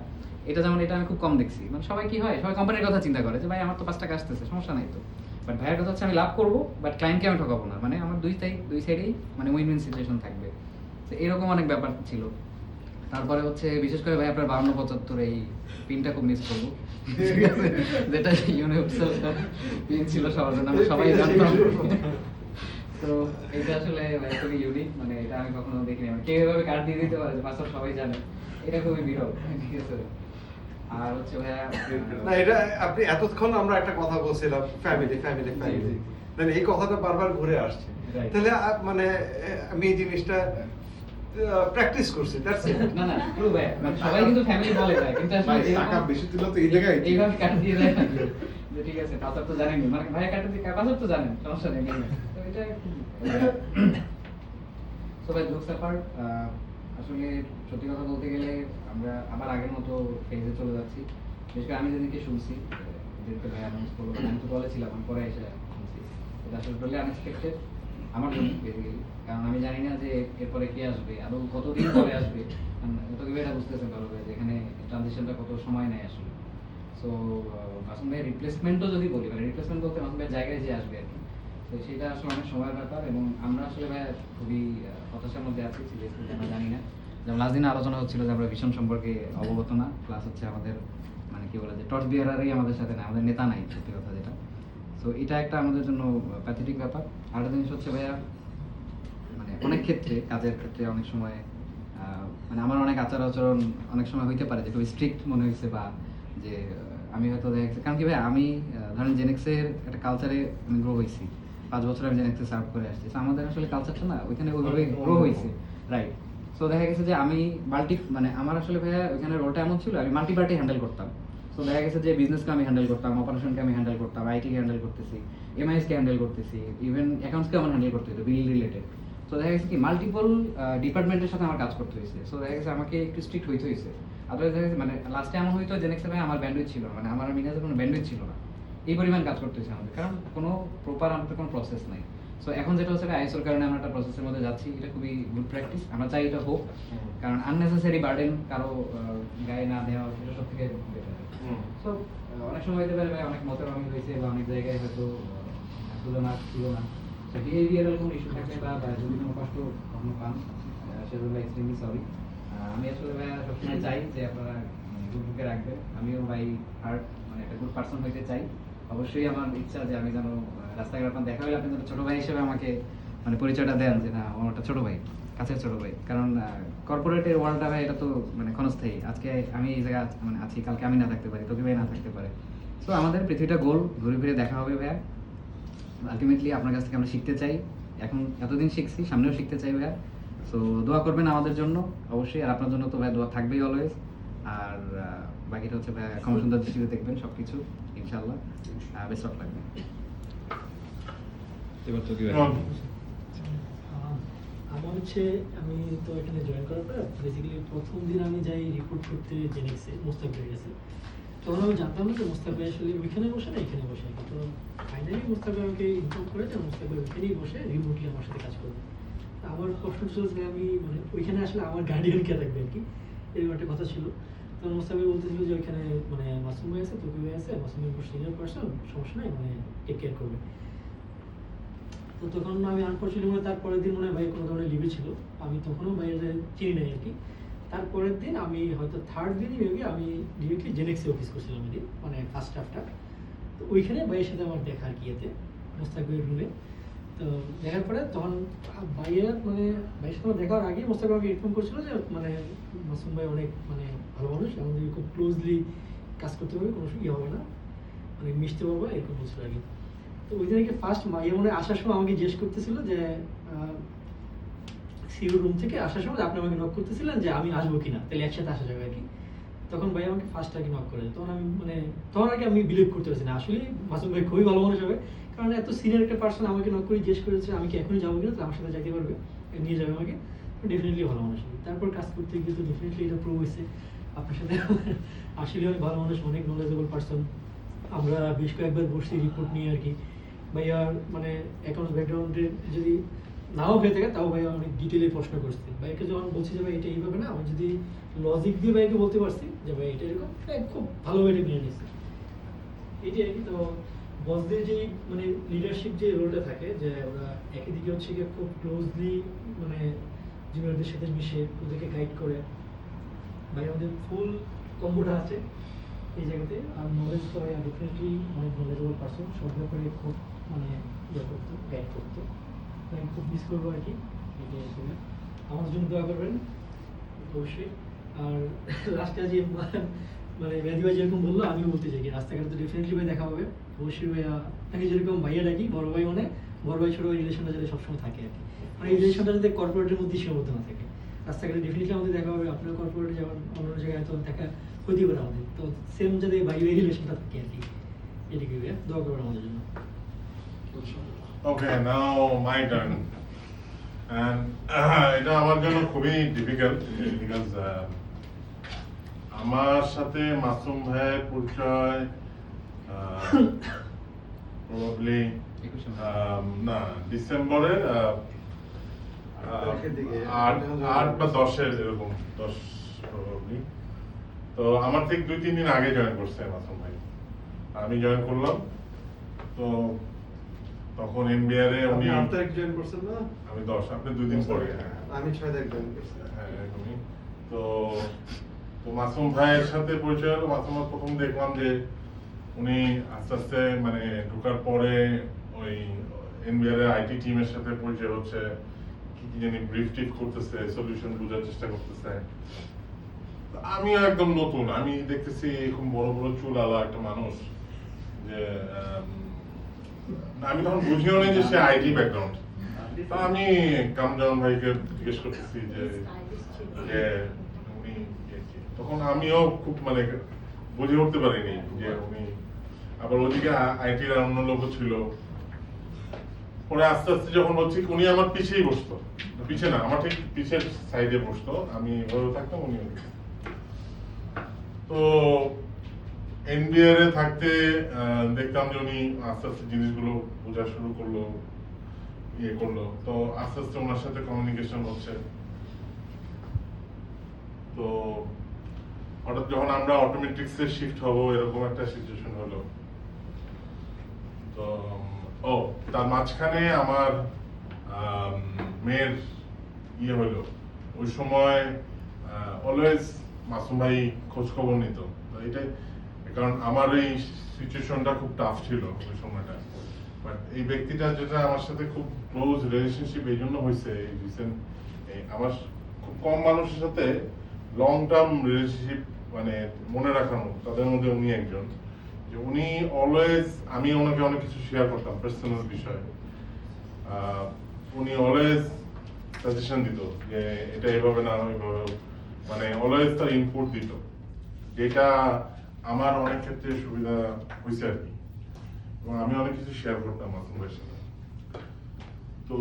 এটা যেমন এটা আমি খুব কম দেখছি। মানে সবাই কি হয়, সবাই কোম্পানির কথা চিন্তা করে যে ভাই আমার তো 5 টাকা আসতেছে, সমস্যা নাই তো। বাট ভাইয়ের কথা হচ্ছে আমি লাভ করবো, বাট ক্লায়েন্টকে আমি ঠকাবো না, মানে আমার দুই সাইডেই মানে উইন উইন সিচুয়েশন থাকবে। তো এরকম অনেক ব্যাপার ছিল। তারপরে হচ্ছে বিশেষ করে ভাই আপনার 52-75 এই পিনটা খুব মিস করবো, যেটা ইউনিভার্সাল পিন ছিল সবার জন্য, আমরা সবাই জানতাম। তো এটা আসলে ভাই খুবই ইউনিক, মানে এটা আমি কখনো দেখিনি। মানে কেউ এভাবে কার্ড দিয়ে দিতে পারে যে পাসওয়ার্ড সবাই জানে, এটা খুবই বিরল। ঠিক আছে। আর হচ্ছে ভাইয়া না, এটা আপনি এতক্ষণ আমরা একটা কথা বলছিলাম ফ্যামিলি, দেন এই কথাটা বারবার ঘুরে আসছে। তাহলে মানে আমি এই জিনিসটা প্র্যাকটিস করছি, দ্যাটস ইট। না না ট্রু ভাই, মানে সবাই কিন্তু ফ্যামিলি বলে যায়, কিন্তু আসলে টাকা বেশি দিল তো এই জায়গায় এইভাবে কাট দিয়ে দেয় না যে ঠিক আছে পাসওয়ার্ড তো জানেন, মানে ভাই কাট দিয়ে পাসওয়ার্ড তো জানেন, সমস্যা নেই। তো এটা সো ভাই জোকস অ্যাপার্ট, আসলে সত্যি কথা বলতে গেলে আমরা আবার আগের মতো ফেজে চলে যাচ্ছি। বিশেষ করে আমি যেদিনকে শুনছি, যেদিনকে ভাই অ্যানাউন্স করলো, আমি তো বলেছিলাম, আমি পরে এসে শুনছি, এটা আসলে টোটালি আনএক্সপেক্টেড আমার জন্য বেসিক্যালি। কারণ আমি জানি না যে এরপরে কে আসবে, আরো কতদিন পরে আসবে। তোকে এটা বুঝতেছেন ভালো করে যে এখানে ট্রানজিশনটা কত সময় নেয় আসলে। সো মাসুম ভাইয়ের রিপ্লেসমেন্টও যদি বলি, মানে রিপ্লেসমেন্ট বলতে মাসুম ভাইয়ের জায়গায় যে আসবে আর কি, তো সেটা আসলে অনেক সময়ের ব্যাপার। এবং আমরা আসলে ভাই খুবই হতাশার মধ্যে আছি, সিরিয়াসলি আমরা জানি না। যেমন লাস্ট দিনে আলোচনা হচ্ছিল যে আমরা ভীষণ সম্পর্কে অবগত না, প্লাস হচ্ছে আমাদের মানে কি বলে যে টর্চ বিয়ারারই আমাদের সাথে না, আমাদের নেতা নাই, সত্যি কথা যেটা। সো এটা একটা আমাদের জন্য প্যাথেটিক ব্যাপার। আরেকটা জিনিস হচ্ছে ভাইয়া, মানে অনেক ক্ষেত্রে কাজের ক্ষেত্রে অনেক সময় মানে আমার অনেক আচার আচরণ অনেক সময় হইতে পারে যে খুবই স্ট্রিক্ট মনে হয়েছে, বা যে আমি হয়তো দেখা গেছে, কারণ কি ভাই আমি ধরেন জেনেক্সের একটা কালচারে আমি গ্রো হয়েছি, 5 বছর আমি জেনেক্সে সার্ভ করে আসছি। তো আমাদের আসলে কালচারটা না ওইখানে ওইভাবে গ্রো হয়েছে, রাইট। সো দেখা গেছে যে আমি মানে আমার আসলে ভাইয়া ওইখানে রোলটা এমন ছিল, আমি মাল্টি পার্টি হ্যান্ডেল করতাম। সো দেখা গেছে যে বিজনেসকে আমি হ্যান্ডেল করতাম, অপারেশনকে আমি হ্যান্ডেল করতাম, আইটিকে হ্যান্ডেল করতেছি, এমআইএসকে হ্যান্ডেল করতেছি, ইভেন অ্যাকাউন্টসকে আমার হ্যান্ডেল করতে হতো, বিল রিলেটেড। সো দেখা গেছে কি মাল্টিপল ডিপার্টমেন্টের সাথে আমার কাজ করতে হয়েছে। সো দেখা গেছে আমাকে একটু স্ট্রিক্ট হইতে হয়েছে। আদারওয়াইজ দেখা গেছে মানে লাস্টে এমন হইতো জেনেক্সে ভাই আমার ব্যান্ডউইথ ছিল, মানে আমার মিনাজের কোনো ব্যান্ডউইথ ছিল না, এই পরিমাণ কাজ করতে হয়েছে আমাদের, কারণ কোনো প্রপার আমাদের কোনো প্রসেস নাই। সো এখন যেটা হচ্ছে আইএসওর কারণে আমরা একটা প্রসেসের মধ্যে যাচ্ছি, এটা খুবই গুড প্র্যাকটিস, আমরা চাই এটা হোক, কারণ আননেসেসারি বার্ডেন কারো গায়ে না দেওয়া এটা সব থেকে বেটার। সো অনেক সময় হতে পারে ভাই অনেক মতের অমিল হয়েছে, বা অনেক জায়গায় হয়তো তুলনা ছিল না। তো বিহেভিয়ারাল কোনো ইস্যু থাকলে বা যদি কোনো কষ্ট কখনো পান, সেজন্য এক্সট্রিমলি সরি। আমি আসলে ভাই সবসময় চাই যে আপনারা গুড বুকে রাখবেন। আমিও ভাই হার্ট মানে একটা গুড পার্সন হইতে চাই। অবশ্যই আমার ইচ্ছা যে আমি যেন রাস্তাঘাট আপনার দেখা হলে আপনি যেন ছোটো ভাই হিসেবে আমাকে মানে পরিচয়টা দেন যে না আমার একটা ছোটো ভাই, কাছের ছোটো ভাই। কারণ কর্পোরেটের ওয়ার্ল্ডটা ভাই এটা তো মানে ক্ষণস্থায়ী। আজকে আমি এই জায়গায় মানে আছি, কালকে আমি না থাকতে পারি, তোকে ভাই না থাকতে পারে। সো আমাদের পৃথিবীটা গোল, ঘুরে ফিরে দেখা হবে ভাইয়া। আলটিমেটলি আপনার কাছ থেকে আমরা শিখতে চাই, এখন এতদিন শিখছি, সামনেও শিখতে চাই ভাইয়া। সো দোয়া করবেন আমাদের জন্য অবশ্যই, আর আপনার জন্য তো ভাই দোয়া থাকবেই অলওয়েজ। আর বাকিটা হচ্ছে ভাই ক্ষমা সুন্দর দৃষ্টিতে দেখবেন সব কিছু, ইনশাআল্লাহ। বেস্ট অফ লাগবে। এবার তো কি আমার হচ্ছে আমি তো এখানে জয়েন করার পর বেসিক্যালি প্রথম দিন আমি যাই রিপোর্ট করতে জেনেছি মোস্তাক ভাইয়ের কাছে। তখন আমি জানতাম না যে মোস্তাক ভাই আসলে ওইখানে বসে না এখানে বসে। তো ফাইনালি মোস্তাক ভাই আমাকে ইনফর্ম করে যে মোস্তাক ভাই ওইখানেই বসে রিমোটলি আমার সাথে কাজ করবে। আমার প্রশ্ন ছিল যে আমি মানে ওইখানে আসলে আমার গার্ডিয়ান কে থাকবে আর কি, এরকম একটা কথা ছিল। তখন মোস্তাক ভাই বলতেছিল যে ওইখানে মানে মাসুম ভাই আছে, তোকে ভাই আছে, মাসুম ভাই সিনিয়র পার্সন, সমস্যা নাই, মানে টেক কেয়ার করবে। তো তখন আমি আনফর্চুনেটলি মানে তারপরের দিন মনে হয় ভাই কোনো ধরনের লিভে ছিল, আমি তখনও ভাইয়ের চিনি নাই আর কি। তারপরের দিন আমি হয়তো থার্ড দিনই মেবি আমি ডিরেক্টলি জেনেক্সে অফিস করছিলাম ওই দিন, মানে ফার্স্ট হাফটা। তো ওইখানে ভাইয়ের সাথে আমার দেখা আর কি এতে মোস্তাক ভাইয়ের রুমে। তো দেখার পরে তখন ভাইয়ের মানে ভাইয়ের সাথে আমার দেখার আগে মোস্তাক ভাই আমাকে ইনফর্ম করছিল যে মানে মাসুম ভাই অনেক মানে ভালো মানুষ, আমাদের খুব ক্লোজলি কাজ করতে হবে, কোনো ইয়ে হবে না, মানে মিশতে পারবো এরকম বলছিল আগে। তো ওই দিন ফার্স্ট মাইয়া মনে আসার সময় আমাকে জিজ্ঞেস করতেছিল যে সিও রুম থেকে আসার সময় আপনি আমাকে নক করতেছিলেন যে আমি আসবো কিনা, তাহলে একসাথে আসা যাবে আর কি। তখন ভাই আমাকে ফার্স্ট আর কি নক করে, তখন আমি মানে তখন আর কি আমি বিলিভ করতে পারছি না আসলে মাসুম ভাই খুবই ভালো মানুষ হবে, কারণ এত সিনিয়র একটা পার্সন আমাকে নক করে জিজ্ঞেস করেছে আমি কি এখনই যাবো কিনা, তো আমার সাথে যাইতে পারবে, নিয়ে যাবে আমাকে, ডেফিনেটলি ভালো মানুষ হবে। তারপর কাজ করতে গিয়ে তো ডেফিনেটলি এটা প্রুভ হয়েছে আপনার সাথে আসলে অনেক ভালো মানুষ, অনেক নলেজেবল পার্সন। আমরা বেশ কয়েকবার বসছি রিপোর্ট নিয়ে আর কি। ভাইয়ার মানে অ্যাকাউন্টস ব্যাকগ্রাউন্ডে যদি নাও হয়ে থাকে তাও ভাইয়া অনেক ডিটেলে প্রশ্ন করছে। ভাইয়াকে যখন বলছি যে ভাই এটা এইভাবে না, আমি যদি লজিক দিয়ে ভাইকে বলতে পারছি যে ভাই এটা এরকম, খুব ভালোভাবে এটা নিয়ে নিচ্ছে এটাই আর কি। তো বসদের যে মানে লিডারশিপ যে রোলটা থাকে, যে ওরা একই দিকে হচ্ছে গিয়ে খুব ক্লোজলি মানে জুনিয়রদের সাথে মিশে ওদেরকে গাইড করে, ভাই আমাদের ফুল কম্বোটা আছে এই জায়গাতে। আর নলেজ তো ভাই ডেফিনেটলি অনেক নলেজেবল পার্সন, সব ব্যাপারে খুব মানে ইয়ে করতো, গাইড করতো। আমি খুব মিস করবো আর কি, এটাই আসলে আমার জন্য দোয়া করবেন অবশ্যই। আর লাস্টে যে মানে মেহেদি ভাই যেরকম বললো আমিও বলতে চাই কি রাস্তাঘাটে তো ডেফিনেটলি ভাই দেখা হবে অবশ্যই। ভাইয়া আমি যেরকম ভাইয়া ডাকি বড় ভাই, মানে বড় ভাই ছোট ভাই রিলেশনটা যাতে সবসময় থাকে আর কি, মানে এই রিলেশনটা যাতে কর্পোরেটের মধ্যে সীমাবদ্ধ না থাকে। রাস্তাঘাটে ডেফিনেটলি আমাদের দেখা হবে, আপনার কর্পোরেটে যেমন অন্য জায়গায় তো দেখা হইতে পারে আমাদের, তো সেম যাতে ভাই ভাই রিলেশনটা থাকে আর কি, এটাকে ভাইয়া দোয়া করবেন আমাদের জন্য। Okay, now my turn. And এটা আমার জন্য খুবই ডিফিকাল্ট বিকজ আমার সাথে মাসুম ভাইয়ের পরিচয় প্রবাবলি না ডিসেম্বরের আট বা 10-এর এরকম 10 probably। তো আমার ঠিক 2-3 দিন আগে জয়েন করছে মাসুম ভাই, আমি জয়েন করলাম। তো তখন এনবিআর এ উনি 8 তারিখ জয়েন করছেন না? আমি 10, আপনি 2 দিন পরে। আমি 6 তারিখ জয়েন করছি। হ্যাঁ এরকমই। তো মাসুম ভাইয়ের সাথে পরিচয় হলো। মাসুম ভাই প্রথম দেখলাম যে উনি আস্তে আস্তে মানে ঢোকার পরে ওই এনবিআর এর আইটি টিমের সাথে পরিচয় হচ্ছে, কি কি জানি ব্রিফ টিফ করতেছে, সলিউশন বোঝার চেষ্টা করতেছে। আমিও একদম নতুন, আমি দেখতেছি খুব বড় বড় চুল আলা একটা মানুষ, যে আমি তখন বুঝিও নাই যে সে আইটি ব্যাকগ্রাউন্ড। তো আমি কামরান ভাইকে জিজ্ঞেস করতেছি যে উনি তখন আমিও খুব মানে বুঝে উঠতে পারিনি যে উনি, আবার ওদিকে আইটির অন্য লোকও ছিল। পরে আস্তে আস্তে যখন হচ্ছে উনি আমার পিছেই বসতো, পিছে না আমার ঠিক পিছের সাইডে বসতো, আমি এভাবে থাকতাম উনি। তো এনবিআর এ থাকতে দেখতাম যে উনি আস্তে আস্তে জিনিসগুলো বোঝা শুরু করলো, ইয়ে করলো। তো আস্তে আস্তে ওনার সাথে কমিউনিকেশন হচ্ছে। তো হঠাৎ যখন আমরা অটোমেটিক্সে শিফট হব এরকম একটা সিচুয়েশন হলো। তো তার মাঝখানে আমার মেয়ের ইয়ে হলো, ওই সময় অলওয়েজ মাসুম ভাই খোঁজ খবর নিত। তো এটাই কারণ আমার এই সিচুয়েশনটা খুব টাফ ছিল ওই সময়টা। বাট এই ব্যক্তিটা যেটা আমার সাথে খুব ক্লোজ রিলেশনশিপ এই জন্য হয়েছে, এই রিসেন্ট আমার খুব কম মানুষের সাথে লং টার্ম রিলেশনশিপ মানে মনে রাখানো, তাদের মধ্যে উনি একজন। যে উনি অলওয়েজ, আমি ওনাকে অনেক কিছু শেয়ার করতাম পার্সোনাল বিষয়ে, উনি অলওয়েজ সাজেশন দিত যে এটা এভাবে না ওইভাবে, মানে অলওয়েজ তার ইনপুট দিত, যেটা আমার অনেক ক্ষেত্রে সুবিধা হয়েছে আর কি। এবং আমি অনেক কিছু শেয়ার করতাম মাসুম ভাইয়ের সাথে। তো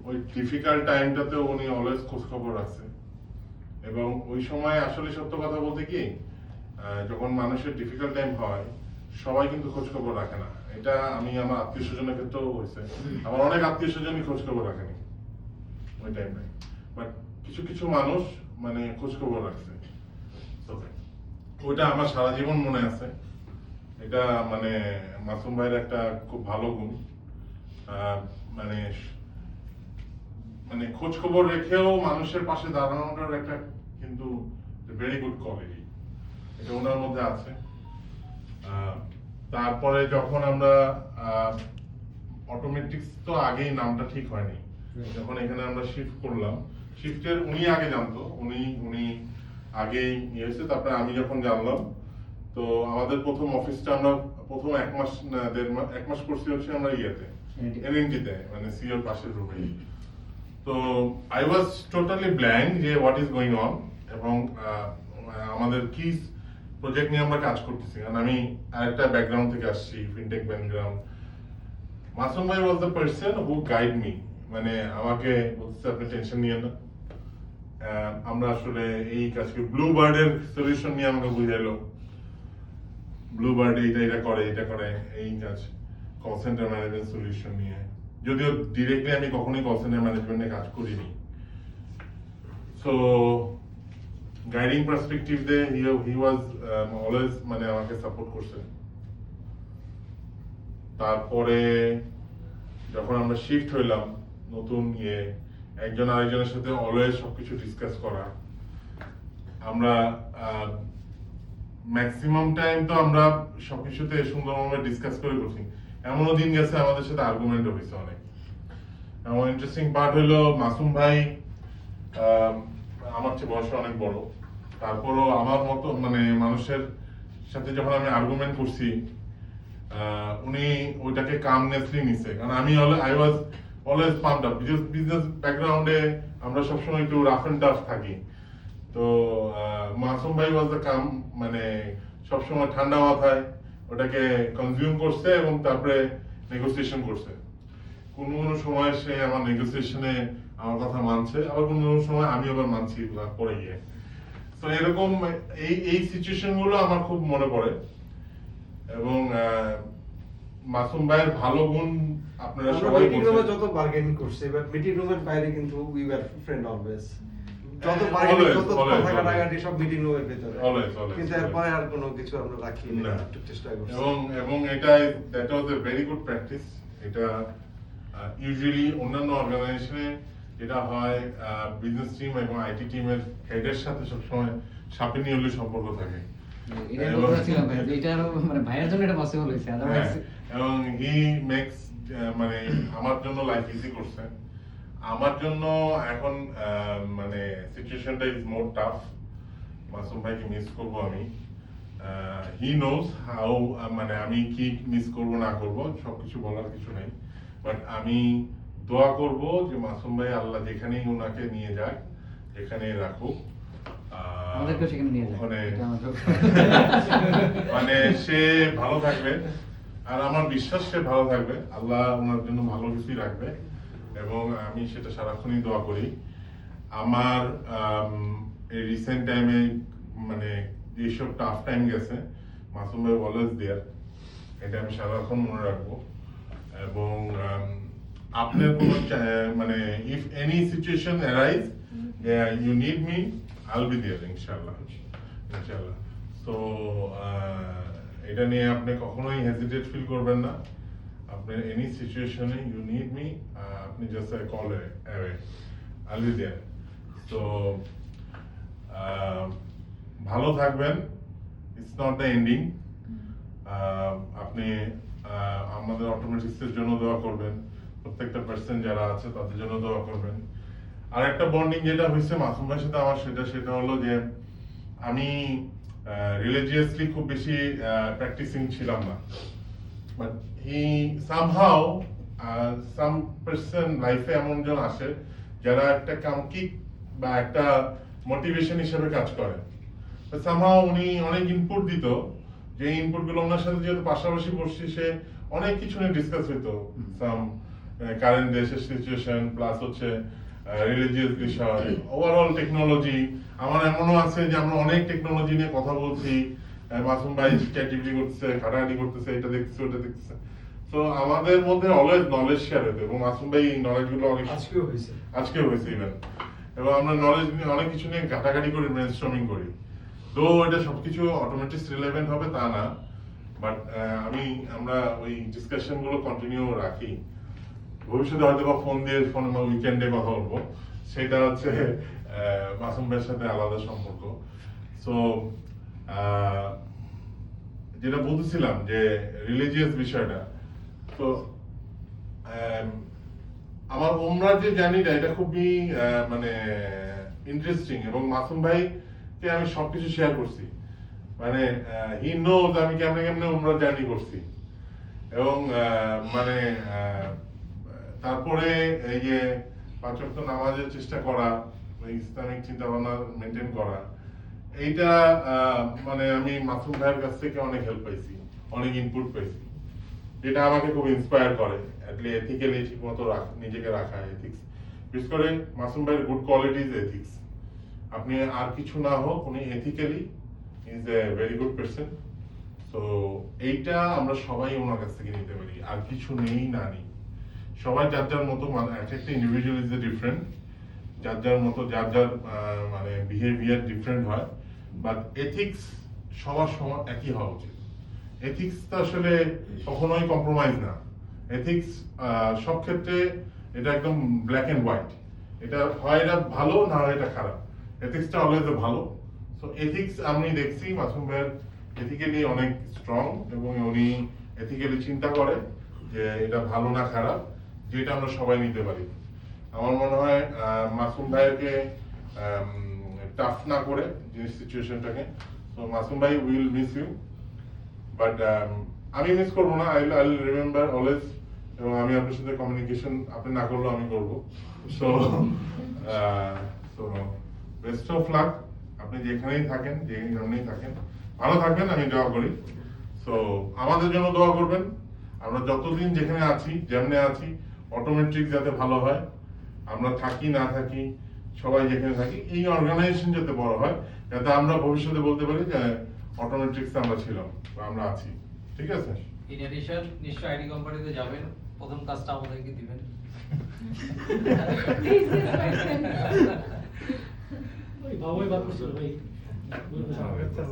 ওই ডিফিকাল্ট টাইমটাতে উনি অলওয়েজ খোঁজ খবর রাখছে। এবং ওই সময় আসলে সত্য কথা বলতে কি, যখন মানুষের ডিফিকাল্ট টাইম হয় সবাই কিন্তু খোঁজ খবর রাখে না। এটা আমি আমার আত্মীয় স্বজনের ক্ষেত্রেও হয়েছে, আমার অনেক আত্মীয় স্বজনই খোঁজ খবর রাখেনি ওই টাইমে, বাট কিছু কিছু মানুষ মানে খোঁজ খবর রাখছে। ওইটা আমার সারা জীবন মনে আছে। এটা মানে মাসুম ভাইয়ের একটা খুব ভালো গুণ, মানে মানে খোঁজ খবর রেখেও মানুষের পাশে দাঁড়ানোটার একটা কিন্তু ভেরি গুড কোয়ালিটি, এটা ওনার মধ্যে আছে। তারপরে যখন আমরা অটোমেটিক্স, তো আগেই নামটা ঠিক হয়নি, যখন এখানে আমরা শিফট করলাম, শিফটের উনি আগে জানতো, উনি আগেই ইয়ে হয়েছে। তারপরে আমি যখন জানলাম, তো আমাদের প্রথম অফিসটা আমরা প্রথম 1 মাস না 1.5 মাস করছি হচ্ছে আমরা ইয়েতে এনএনজিতে, মানে সিওর পাশের রুমে। তো আই ওয়াজ টোটালি ব্ল্যাঙ্ক যে হোয়াট ইজ গোয়িং অন, এবং আমাদের কি প্রজেক্ট নিয়ে আমরা কাজ করতেছি, কারণ আমি আরেকটা ব্যাকগ্রাউন্ড থেকে আসছি, ফিনটেক ব্যাকগ্রাউন্ড। মাসুম ভাই was the person who guide me, মানে আমাকে বলছে আপনি টেনশন নিয়েন না, আমরা আসলে এই কাজকে ব্লু বার্ডের সলিউশন নিয়ে আমাকে বুঝাইলো, ব্লু বার্ড এটা করে এই কাজ, কল সেন্টার ম্যানেজমেন্ট সলিউশন নিয়ে। যদিও ডিরেক্টলি আমি কখনোই কল সেন্টার ম্যানেজমেন্টে কাজ করিনি, সো গাইডিং পার্সপেক্টিভ দিয়ে হি ওয়াজ অলওয়েজ মানে আমাকে সাপোর্ট করছে। তারপরে যখন আমরা শিফট হইলাম নতুন একজন আরেকজনের সাথে অলওয়েজ সবকিছু ডিসকাস করা। আমরা ম্যাক্সিমাম টাইম তো আমরা সবকিছুতে সুন্দরভাবে ডিসকাস করে করছি। এমনও দিন গেছে আমাদের সাথে আর্গুমেন্টও হয়েছে অনেক। এমন ইন্টারেস্টিং পার্ট হইলো, মাসুম ভাই আমার চেয়ে বয়সে অনেক বড়, তারপরও আমার মতো মানে মানুষের সাথে যখন আমি আর্গুমেন্ট করছি, উনি ওইটাকে কামনেসলি নিছে। কারণ আমি I was always pumped up, business ব্যাকগ্রাউন্ডে আমরা সবসময় একটু রাফ এন্ড টাফ থাকি। তো মাসুম ভাই ওয়াজ দ্য কাম, মানে সবসময় ঠান্ডা মাথায় ওটাকে কনজিউম করছে এবং তারপরে নেগোসিয়েশন করছে। কোনো কোনো সময় সে আমার নেগোসিয়েশনে আমার কথা মানছে, আবার কোনো কোনো সময় আমি আবার মানছি পরে গিয়ে। তো এরকম এই সিচুয়েশন গুলো আমার খুব মনে পড়ে। এবং মাসুম ভাইয়ের ভালো গুণ আপনারা আমরা সবাই মিটিং রুমে বলছেন। যত বার্গেনিং করছি, বাট মিটিং রুমের বাইরে কিন্তু উই ওয়্যার ফ্রেন্ড অলওয়েজ। যত হ্যাঁ, বার্গেনিং always, যত always, কথা always. কাটাকাটি সব মিটিং রুমের ভিতরে। Always, always, কিন্তু always. এরপরে আর কোনো কিছু আমরা রাখি না, না। একটু চেষ্টা করছি। এবং এটা that was a very good practice. এটা ইউজুয়ালি অন্যান্য অর্গানাইজেশনে যেটা হয়, বিজনেস টিম এবং আইটি টিমের হেডের সাথে সবসময় সাপে নিয়লি সম্পর্ক থাকে। এটা বলছিলাম ভাই যে এটা মানে ভাইয়ের জন্য এটা পসিবল হয়েছে, আদারওয়াইজ হ্যাঁ, এবং হি মেক্স মানে আমার জন্য লাইফ ইজি করছে। আমার জন্য এখন মানে সিচুয়েশনটা ইজ মোর টাফ। মাসুম ভাইকে মিস করব আমি। হি নোজ হাউ, মানে আমি কি মিস করব না করব সবকিছু বলার কিছু নেই, বাট আমি দোয়া করব যে মাসুম ভাই আল্লাহ যেখানেই ওনাকে নিয়ে যায়, যেখানেই রাখুক, আমাদেরকেও সেখানে নিয়ে যায়। ওখানে এটা আমাদের মানে সে ভালো থাকবে, আর আমার বিশ্বাস সে ভালো থাকবে। আল্লাহ ওনার জন্য ভালো কিছুই রাখবে, এবং আমি সেটা সারাক্ষণই দোয়া করি। আমার এই রিসেন্ট টাইমে মানে যেসব টাফ টাইম গেছে, মাসুম ভাই অলওয়েজ দেয়ার, এটা আমি সারাক্ষণ মনে রাখবো। এবং আপনার কোনো মানে if any situation arise, you need me, I'll be there ইনশাআল্লাহ, ইনশাআল্লাহ। সো এটা নিয়ে আপনি কখনোই হেজিটেট ফিল করবেন না। আপনার এনি সিচুয়েশনে ইউ নিড মি, আপনি just call away, I'll be there. So ভালো থাকবেন, ইটস নট দ্য এন্ডিং। আপনি আমাদের অটোমেটিক্সের জন্য দোয়া করবেন, প্রত্যেকটা পার্সন যারা আছে তাদের জন্য দোয়া করবেন। আর একটা বন্ডিং যেটা হয়েছে মাসুম ভাইয়ের সাথে আমার, সেটা হলো যে আমি রিলিজিয়াসলি খুব বেশি প্র্যাকটিসিং ছিলাম না, but he somehow some person লাইফে এমন জন আসে যারা একটা কামকি বা একটা মোটিভেশন হিসেবে কাজ করে। সামহাউ উনি অনেক ইনপুট দিত, যে ইনপুট গুলো ওনার সাথে যেহেতু পাশাপাশি বসছি, সে অনেক কিছু নিয়ে ডিসকাস হইতো, সাম কারেন্ট দেশের সিচুয়েশন, প্লাস হচ্ছে রিলিজিয়াস বিষয়, ওভারঅল টেকনোলজি। আমার এমনও আছে যে আমরা অনেক টেকনোলজি নিয়ে কথা বলছি, মাসুম ভাই চ্যাটিভিটি করতেছে, ঘাটাঘাটি করতেছে, এটা দেখতেছে, ওটা দেখতেছে। তো আমাদের মধ্যে অলওয়েজ নলেজ শেয়ার হতো, এবং মাসুম ভাই এই নলেজ গুলো অনেক আজকেও হয়েছে। আজকেও হয়েছে ইভেন। এবং আমরা নলেজ নিয়ে অনেক কিছু নিয়ে ঘাটাঘাটি করি, ব্রেনস্টর্মিং করি। তো এটা সবকিছু অটোমেটিক রিলেভেন্ট হবে তা না, বাট আমরা ওই ডিসকাশন গুলো কন্টিনিউ রাখি। ভবিষ্যতে হয়তো বা ফোন উইকেন্ডে কথা বলবো, সেটা হচ্ছে মাসুম ভাইয়ের সাথে আলাদা সম্পর্ক। সো যেটা বলতেছিলাম যে রিলিজিয়াস বিষয়টা, তো আমার উমরার যে জার্নিটা, এটা খুবই মানে ইন্টারেস্টিং, এবং মাসুম ভাইকে আমি সবকিছু শেয়ার করছি। মানে হি নোজ আমি কেমনে কেমনে উমরার জার্নি করছি, এবং মানে তারপরে এই যে 5 ওয়াক্ত নামাজের চেষ্টা করা, ইসলামিক চিন্তা ভাবনা মেনটেন করা, এইটা মানে আমি মাসুম ভাইয়ের কাছ থেকে অনেক হেল্প পাইছি, অনেক ইনপুট পাইছি, যেটা আমাকে খুব ইন্সপায়ার করে। এথিক্যালি ঠিক মতো নিজেকে রাখা, এথিক্স বিশেষ করে মাসুম ভাইয়ের গুড কোয়ালিটিজ এথিক্স। আপনি আর কিছু না হোক, উনি ethically is a very good person. তো এইটা আমরা সবাই ওনার কাছ থেকে নিতে পারি, আর কিছু নেই না নেই। সবাই যার যার মতো, একটা ইন্ডিভিজুয়াল ইজ ডিফারেন্ট, যার যার মতো যার যার মানে বিহেভিয়ার ডিফারেন্ট হয়, বাট এথিক্স সবার সমান একই হওয়া উচিত। এথিক্সটা আসলে কখনোই কম্প্রোমাইজ না। এথিক্স সব ক্ষেত্রে এটা একদম ব্ল্যাক এন্ড হোয়াইট, এটা হয় এটা ভালো, না হয় এটা খারাপ। এথিক্সটা অলওয়েজ ভালো। সো এথিক্স আমি দেখছি মাসুম ভাইয়ের এথিক্যালি অনেক স্ট্রং, এবং উনি এথিক্যালি চিন্তা করে যে এটা ভালো না খারাপ, যেটা আমরা সবাই নিতে পারি। আমার মনে হয় মাসুম ভাইকে টাফ না করে জিনিস সিচুয়েশনটাকে। তো মাসুম ভাই উইল মিস ইউ, বাট আমি মিস করবো না, আই উইল রিমেম্বার অলওয়েজ। এবং আমি আপনার সাথে কমিউনিকেশন আপনি না করলেও আমি করবো। সো বেস্ট অফ লাক, আপনি যেখানেই থাকেন, যেখানেই থাকেন, ভালো থাকবেন, আমি দোয়া করি। সো আমাদের জন্য দোয়া করবেন, আমরা যতদিন যেখানে আছি, যেমনে আছি, অটোমেটিক যাতে ভালো হয়, আমরা থাকি না থাকি, সবাই যেখানে থাকি, এই অর্গানাইজেশন যাতে বড় হয়, যাতে আমরা ভবিষ্যতে বলতে পারি যে অটোমেটিক্স আমরা ছিলাম বা আমরা আছি। ঠিক আছে? ইন এডিশন নিশ্চয় আইটি কোম্পানিতে যাবেন, প্রথম কাজটা আমাদেরকে দিবেন। ওই বাবাই বাদ করছিল ভাই।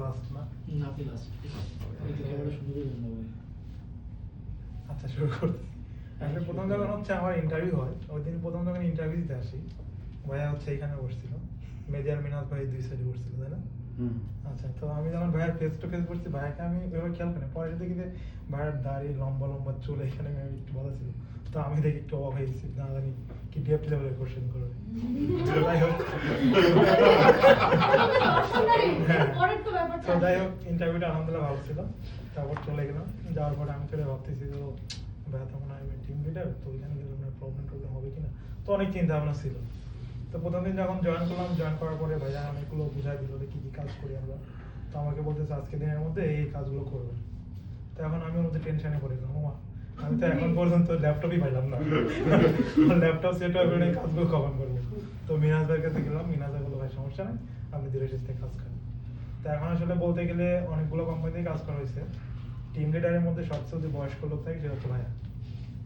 লাস্ট না না, আপনি লাস্ট। ওই তো ক্যামেরা শুরু করে দেন না ভাই। আচ্ছা শুরু করছি। আসলে প্রথম যখন হচ্ছে আমার ইন্টারভিউ হয়, ওই দিন প্রথম যখন ইন্টারভিউ দিতে আসি, ভাইয়া হচ্ছে এখানে বসছিল, মেজার মিনাজ ভাই 2 সাইডে বসছিল, তাই না? আচ্ছা, তো আমি যখন ভাইয়ার ফেস টু ফেস করছি, ভাইয়াকে আমি ওইভাবে খেয়াল করি না। পরে দেখি যে ভাইয়ার দাড়ি লম্বা লম্বা চুল এখানে একটু বলা ছিল, তো আমি দেখি একটু অবাক হয়ে গেছি, না জানি কি ডেপথ লেভেলের কোশ্চেন করবে। যাই হোক, হ্যাঁ। তো যাই হোক, ইন্টারভিউটা আলহামদুলিল্লাহ ভালো ছিল। তারপর চলে গেলাম, যাওয়ার পরে আমি চলে ভাবতেছি তো ভাইয়া তো মনে হয় টিম লিডার, তো ওইখানে গেলে প্রবলেম টবলেম হবে কিনা, তো অনেক চিন্তা ভাবনা ছিল। তো প্রথম দিন যখন জয়েন করলাম, জয়েন করার পরে ভাইয়া অনেকগুলো বুঝাই দিল যে কী কী কাজ করি আমরা। তো আমাকে বলতেছে আজকে দিনের মধ্যে এই কাজগুলো করবে। তো এখন আমি ওর মধ্যে টেনশনে পড়ে গেলাম, ওমা আমি তো এখন পর্যন্ত ল্যাপটপই পাইলাম না, ল্যাপটপ সেট হবে এই কাজগুলো কখন করবো। তো মিনাজ ভাইয়ের কাছে গেলাম, মিনাজ ভাই বললো ভাই সমস্যা নেই, আপনি ধীরে সুস্থে কাজ করেন। তো এখন আসলে বলতে গেলে অনেকগুলো কোম্পানিতেই কাজ করা হয়েছে। টিম লিডারের মধ্যে সবচেয়ে যদি বয়স্ক লোক থাকে সেটা হচ্ছে ভাইয়া,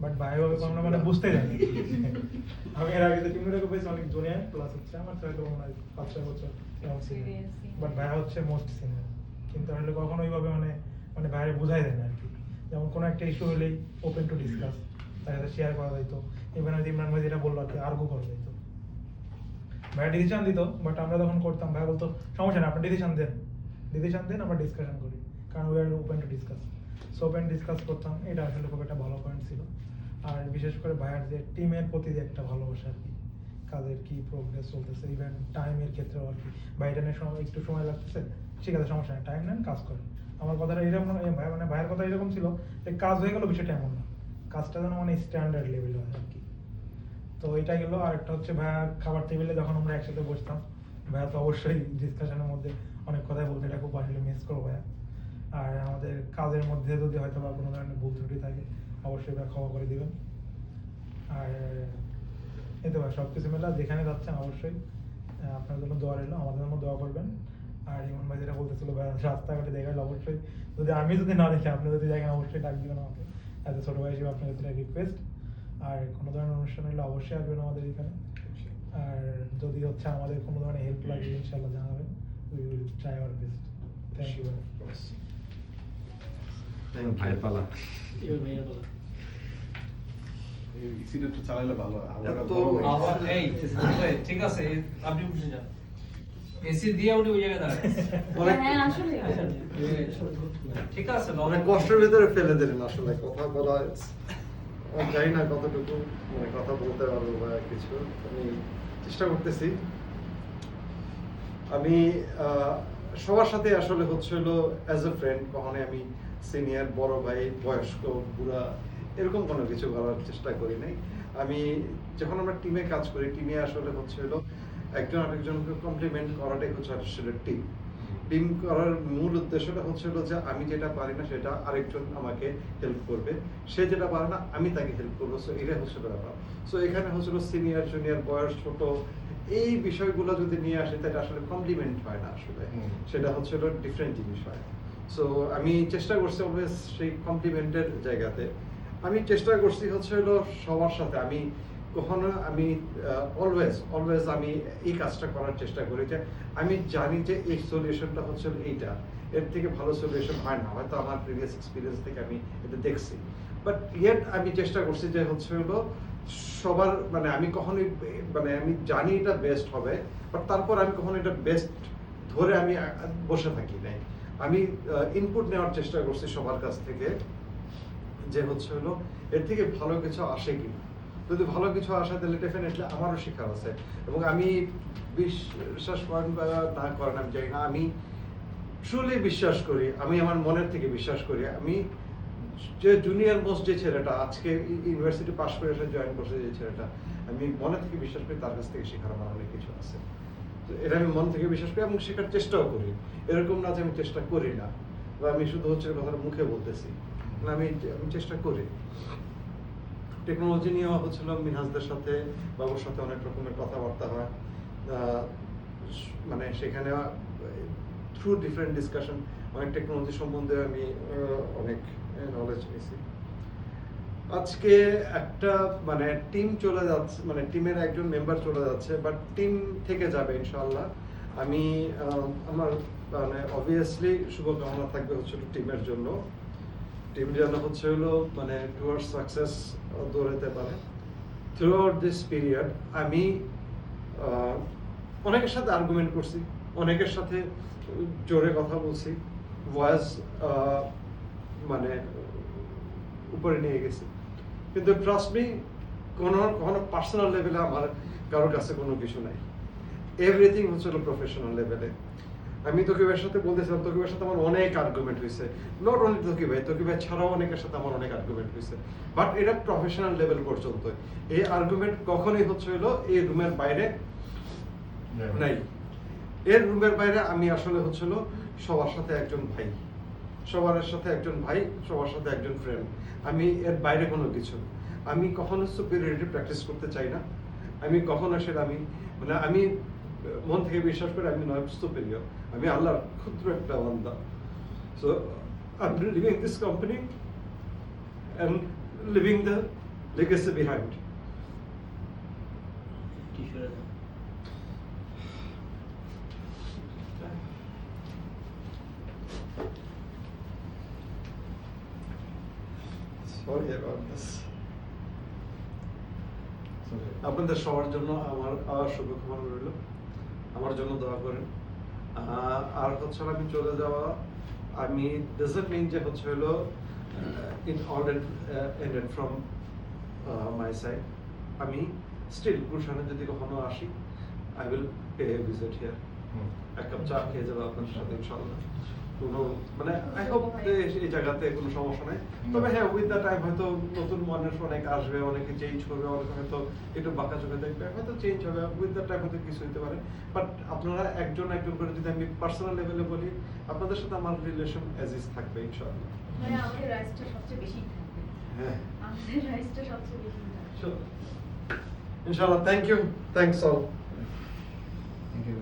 বাট ভাই ভাবে কোনো মানে বুঝতে জানি। আমি এর আগে টিম লিডারকে পেয়েছি অনেক জুনিয়র, প্লাস হচ্ছে আমার তো হয়তো মনে হয় 5-6 বছর এরকম সিনিয়র, বাট ভাইয়া হচ্ছে মোস্ট সিনিয়র। কিন্তু আসলে কখনো ওইভাবে মানে ভাইয়ারে বোঝাই দেয় না আর কি। যেমন কোনো একটা ইস্যু হলেই ওপেন টু ডিসকাস, তার সাথে শেয়ার করা যাইতো। ইভেন হয়তো ইমরান ভাই যেটা বললো আর কি, আর্গু করা যাইতো। ভাইয়া ডিসিশন দিত, বাট আমরা যখন করতাম ভাইয়া বলতো সমস্যা নেই, আপনি ডিসিশন দেন, আমরা ডিসকাশন করি, কারণ we are open to discuss. So open discuss করতাম, এটা আসলে খুব একটা ভালো পয়েন্ট ছিল। আর বিশেষ করে ভাইয়ার যে টিমের প্রতি যে একটা ভালোবাসা আর কি, কাজের কি প্রোগ্রেস চলতেছে, ইভেন টাইমের ক্ষেত্রেও আর কি, ভাইটা নিয়ে সময় একটু সময় লাগতেছে, ঠিক আছে সমস্যা নেই, টাইম নেন, কাজ করেন। আমার কথাটা এরকম মানে ভাইয়ের কথা এরকম ছিল যে কাজ হয়ে গেল, বিষয়টা এমন না, কাজটা যেন মানে স্ট্যান্ডার্ড লেভেল হয় আর কি। তো এটা গেলো। আর একটা হচ্ছে ভাইয়া খাবার টেবিলে যখন আমরা একসাথে বসতাম, ভাইয়া তো অবশ্যই ডিসকাশনের মধ্যে অনেক কথাই বলতো, এটা খুব আসলে মিস করবো ভাইয়া। আর আমাদের কাজের মধ্যে যদি হয়তো বা কোনো ধরনের ভুল ত্রুটি থাকে, অবশ্যই ভাইয়া ক্ষমা করে দিবেন। আর এই তো ভাই সব কিছু মেলা যেখানে যাচ্ছেন অবশ্যই আপনার জন্য দোয়া রইলো, আমাদের জন্য দোয়া করবেন। আর ইমন ভাই যেটা বলতেছিল ভাই রাস্তাঘাটে দেখালে অবশ্যই, যদি না দেখি আপনি যদি দেখেন অবশ্যই ডাক দিবেন আমাকে, এত ছোটো ভাই হিসেবে আপনার কাছে রিকোয়েস্ট। আর কোনো ধরনের অনুষ্ঠান হলে অবশ্যই আসবেন আমাদের এখানে। আর যদি হচ্ছে আমাদের কোনো ধরনের হেল্প লাগে ইনশাল্লাহ জানাবেন, we will try our best. Thank you ভাইয়ের পালা। এবার ভাইয়া বলো। এই সিনেটটা চালাইলে ভালো হয়। আবার এই ঠিক আছে, আপনি বুঝে যান, এসি দিয়ে উঠে ওই জায়গায় দাঁড়ায়। হ্যাঁ আসলে ঠিক আছে, অনেক কষ্টের ভিতরে ফেলে দিলেন আসলে কথা বলা। আমি জানি না কতটুকু মানে কথা বলতে পারবো বা কিছু, আমি চেষ্টা করতেছি। আমি সবার সাথে আসলে হচ্ছিল অ্যাজ এ ফ্রেন্ড, কখনোই আমি সিনিয়র, বড় ভাই, বয়স্ক, বুড়া এরকম কোনো কিছু করার চেষ্টা করি নাই। আমি যখন আমরা টিমে কাজ করি, টিমে আসলে হচ্ছিল একজন আরেকজনকে কমপ্লিমেন্ট করাটাই হচ্ছে আসলে টিম করার মূল উদ্দেশ্যটা হচ্ছিল যে আমি যেটা পারি না সেটা আরেকজন আমাকে হেল্প করবে, সে যেটা পারে না আমি তাকে হেল্প করবো। সো এটাই হচ্ছিল ব্যাপার। সো এখানে হচ্ছিল সিনিয়র জুনিয়র, বয়স ছোট, এই বিষয়গুলো যদি নিয়ে আসে তাহলে আসলে কমপ্লিমেন্ট হয় না, আসলে সেটা হচ্ছিল ডিফারেন্ট জিনিস হয়। সো আমি চেষ্টা করছি অলওয়েজ সেই কমপ্লিমেন্টের জায়গাতে। আমি চেষ্টা করছি হচ্ছে হলো সবার সাথে, আমি কখনো আমি অলওয়েজ আমি এই কাজটা করার চেষ্টা করি যে আমি জানি যে এই সলিউশনটা হচ্ছে এইটা, এর থেকে ভালো সলিউশন হয় না, হয়তো আমার প্রিভিয়াস এক্সপিরিয়েন্স থেকে আমি এটা দেখছি, বাট ইয়েট আমি চেষ্টা করছি যে হচ্ছে হলো সবার মানে আমি কখনোই মানে আমি জানি এটা বেস্ট হবে, বাট তারপর আমি কখনো এটা বেস্ট ধরে আমি বসে থাকি নাই। আমি ইনপুট নেওয়ার চেষ্টা করছি সবার কাছ থেকে যে হচ্ছে হলো এর থেকে ভালো কিছু আসে কিনা। যদি ভালো কিছু আসে তাহলে ডেফিনেটলি আমারও শেখার আছে। এবং আমি বিশ্বাস করেন বা না করেন আমি জানি না, আমি ট্রুলি বিশ্বাস করি, আমি আমার মনের থেকে বিশ্বাস করি, আমি যে জুনিয়র মোস্ট যে ছেলেটা আজকে ইউনিভার্সিটি পাস করে এসে জয়েন করছে যে ছেলেটা, আমি মনে থেকে বিশ্বাস করি তার কাছ থেকে শেখার আমার অনেক কিছু আছে। তো এটা আমি মন থেকে বিশ্বাস করি এবং শেখার চেষ্টাও করি। এরকম না যে আমি চেষ্টা করি না বা আমি শুধু হচ্ছে কথাটা মুখে বলতেছি, আমি চেষ্টা করি। টেকনোলজি নিয়েও হচ্ছিল মিনহাজদের সাথে, বাবুর সাথে অনেক রকমের কথাবার্তা হয়, মানে সেখানে থ্রু ডিফারেন্ট ডিসকাশন অনেক টেকনোলজি সম্বন্ধে আমি অনেক নলেজ নিয়েছি। আজকে একটা মানে টিম চলে যাচ্ছে, মানে টিমের একজন মেম্বার চলে যাচ্ছে, বাট টিম থেকে যাবে ইনশাআল্লাহ। আমি আমার মানে অবভিয়াসলি শুভকামনা থাকবে হচ্ছে টিমের জন্য, টিম যেন হচ্ছে হলো মানে টুয়ার্ডস সাকসেস দৌড়াতে পারে। থ্রু আউট দিস পিরিয়ড আমি অনেকের সাথে আর্গুমেন্ট করছি, অনেকের সাথে জোরে কথা বলছি, ভয়েস মানে উপরে নিয়ে গেছি, কিন্তু ট্রাস্ট মি কোনো পার্সোনাল লেভেলে আমার কারোর কাছে কোনো কিছু নাই। এভরিথিং হচ্ছে প্রফেশনাল লেভেলে। আমি তকিবের সাথে বলতেছিলাম, তকিবের সাথে আমার অনেক আর্গুমেন্ট হয়েছে, নট অনলি তকি ভাই ছাড়াও অনেকের সাথে আমার অনেক আর্গুমেন্ট হয়েছে, বাট এটা প্রফেশনাল লেভেল পর্যন্ত। এই আর্গুমেন্ট কখনোই হচ্ছে হলো এই রুমের বাইরে নাই। এর রুমের বাইরে আমি আসলে হচ্ছে হলো সবার সাথে একজন ভাই, সবার সাথে একজন ভাই, সবার সাথে একজন ফ্রেন্ড। আমি এর বাইরে কোনো কিছু, আমি কখনো সুপিরিয়রিটি প্র্যাকটিস করতে চাই না। আমি কখনো সেটা আমি মানে আমি মন থেকে বিশ্বাস করি আমি নয় সুপিরিয়র, আমি আল্লাহর ক্ষুদ্র একটা বান্দা। So I am living this company and living the legacy behind. Sorry about this. আপনাদের সবার জন্য আমার শুভকামনা রইল, আমার জন্য দোয়া করেন। আর হচ্ছে আমি চলে যাওয়া, আমি ডাজন্ট মিন যে হচ্ছে হলো in order ended from my side. আমি স্টিল গুলশানে যদি কখনো আসি, I will pay a visit here, এক কাপ চা খেয়ে যাবো আপনাদের সাথে ইনশাআল্লাহ। কোনো মানে আই হোপ এই জায়গাতে কোনো সমস্যা নাই। তবে হ্যাঁ, উইথ দ্য টাইম হয়তো নতুন মানুষ অনেক আসবে, অনেকে চেঞ্জ করবে, অনেকে হয়তো একটু বাঁকা চোখে দেখবে, হয়তো চেঞ্জ হবে, উইথ দ্য টাইম হয়তো কিছু হতে পারে। বাট আপনারা একজন একজন করে যদি আমি পার্সোনাল লেভেলে বলি, আপনাদের সাথে আমার রিলেশন অ্যাজ ইজ থাকবে ইনশাআল্লাহ। মানে আমাদের রাইসটা সবচেয়ে বেশি থাকবে। হ্যাঁ আমাদের রাইসটা সবচেয়ে বেশি থাকবে ইনশাআল্লাহ। Thank you, thanks all. Thank you.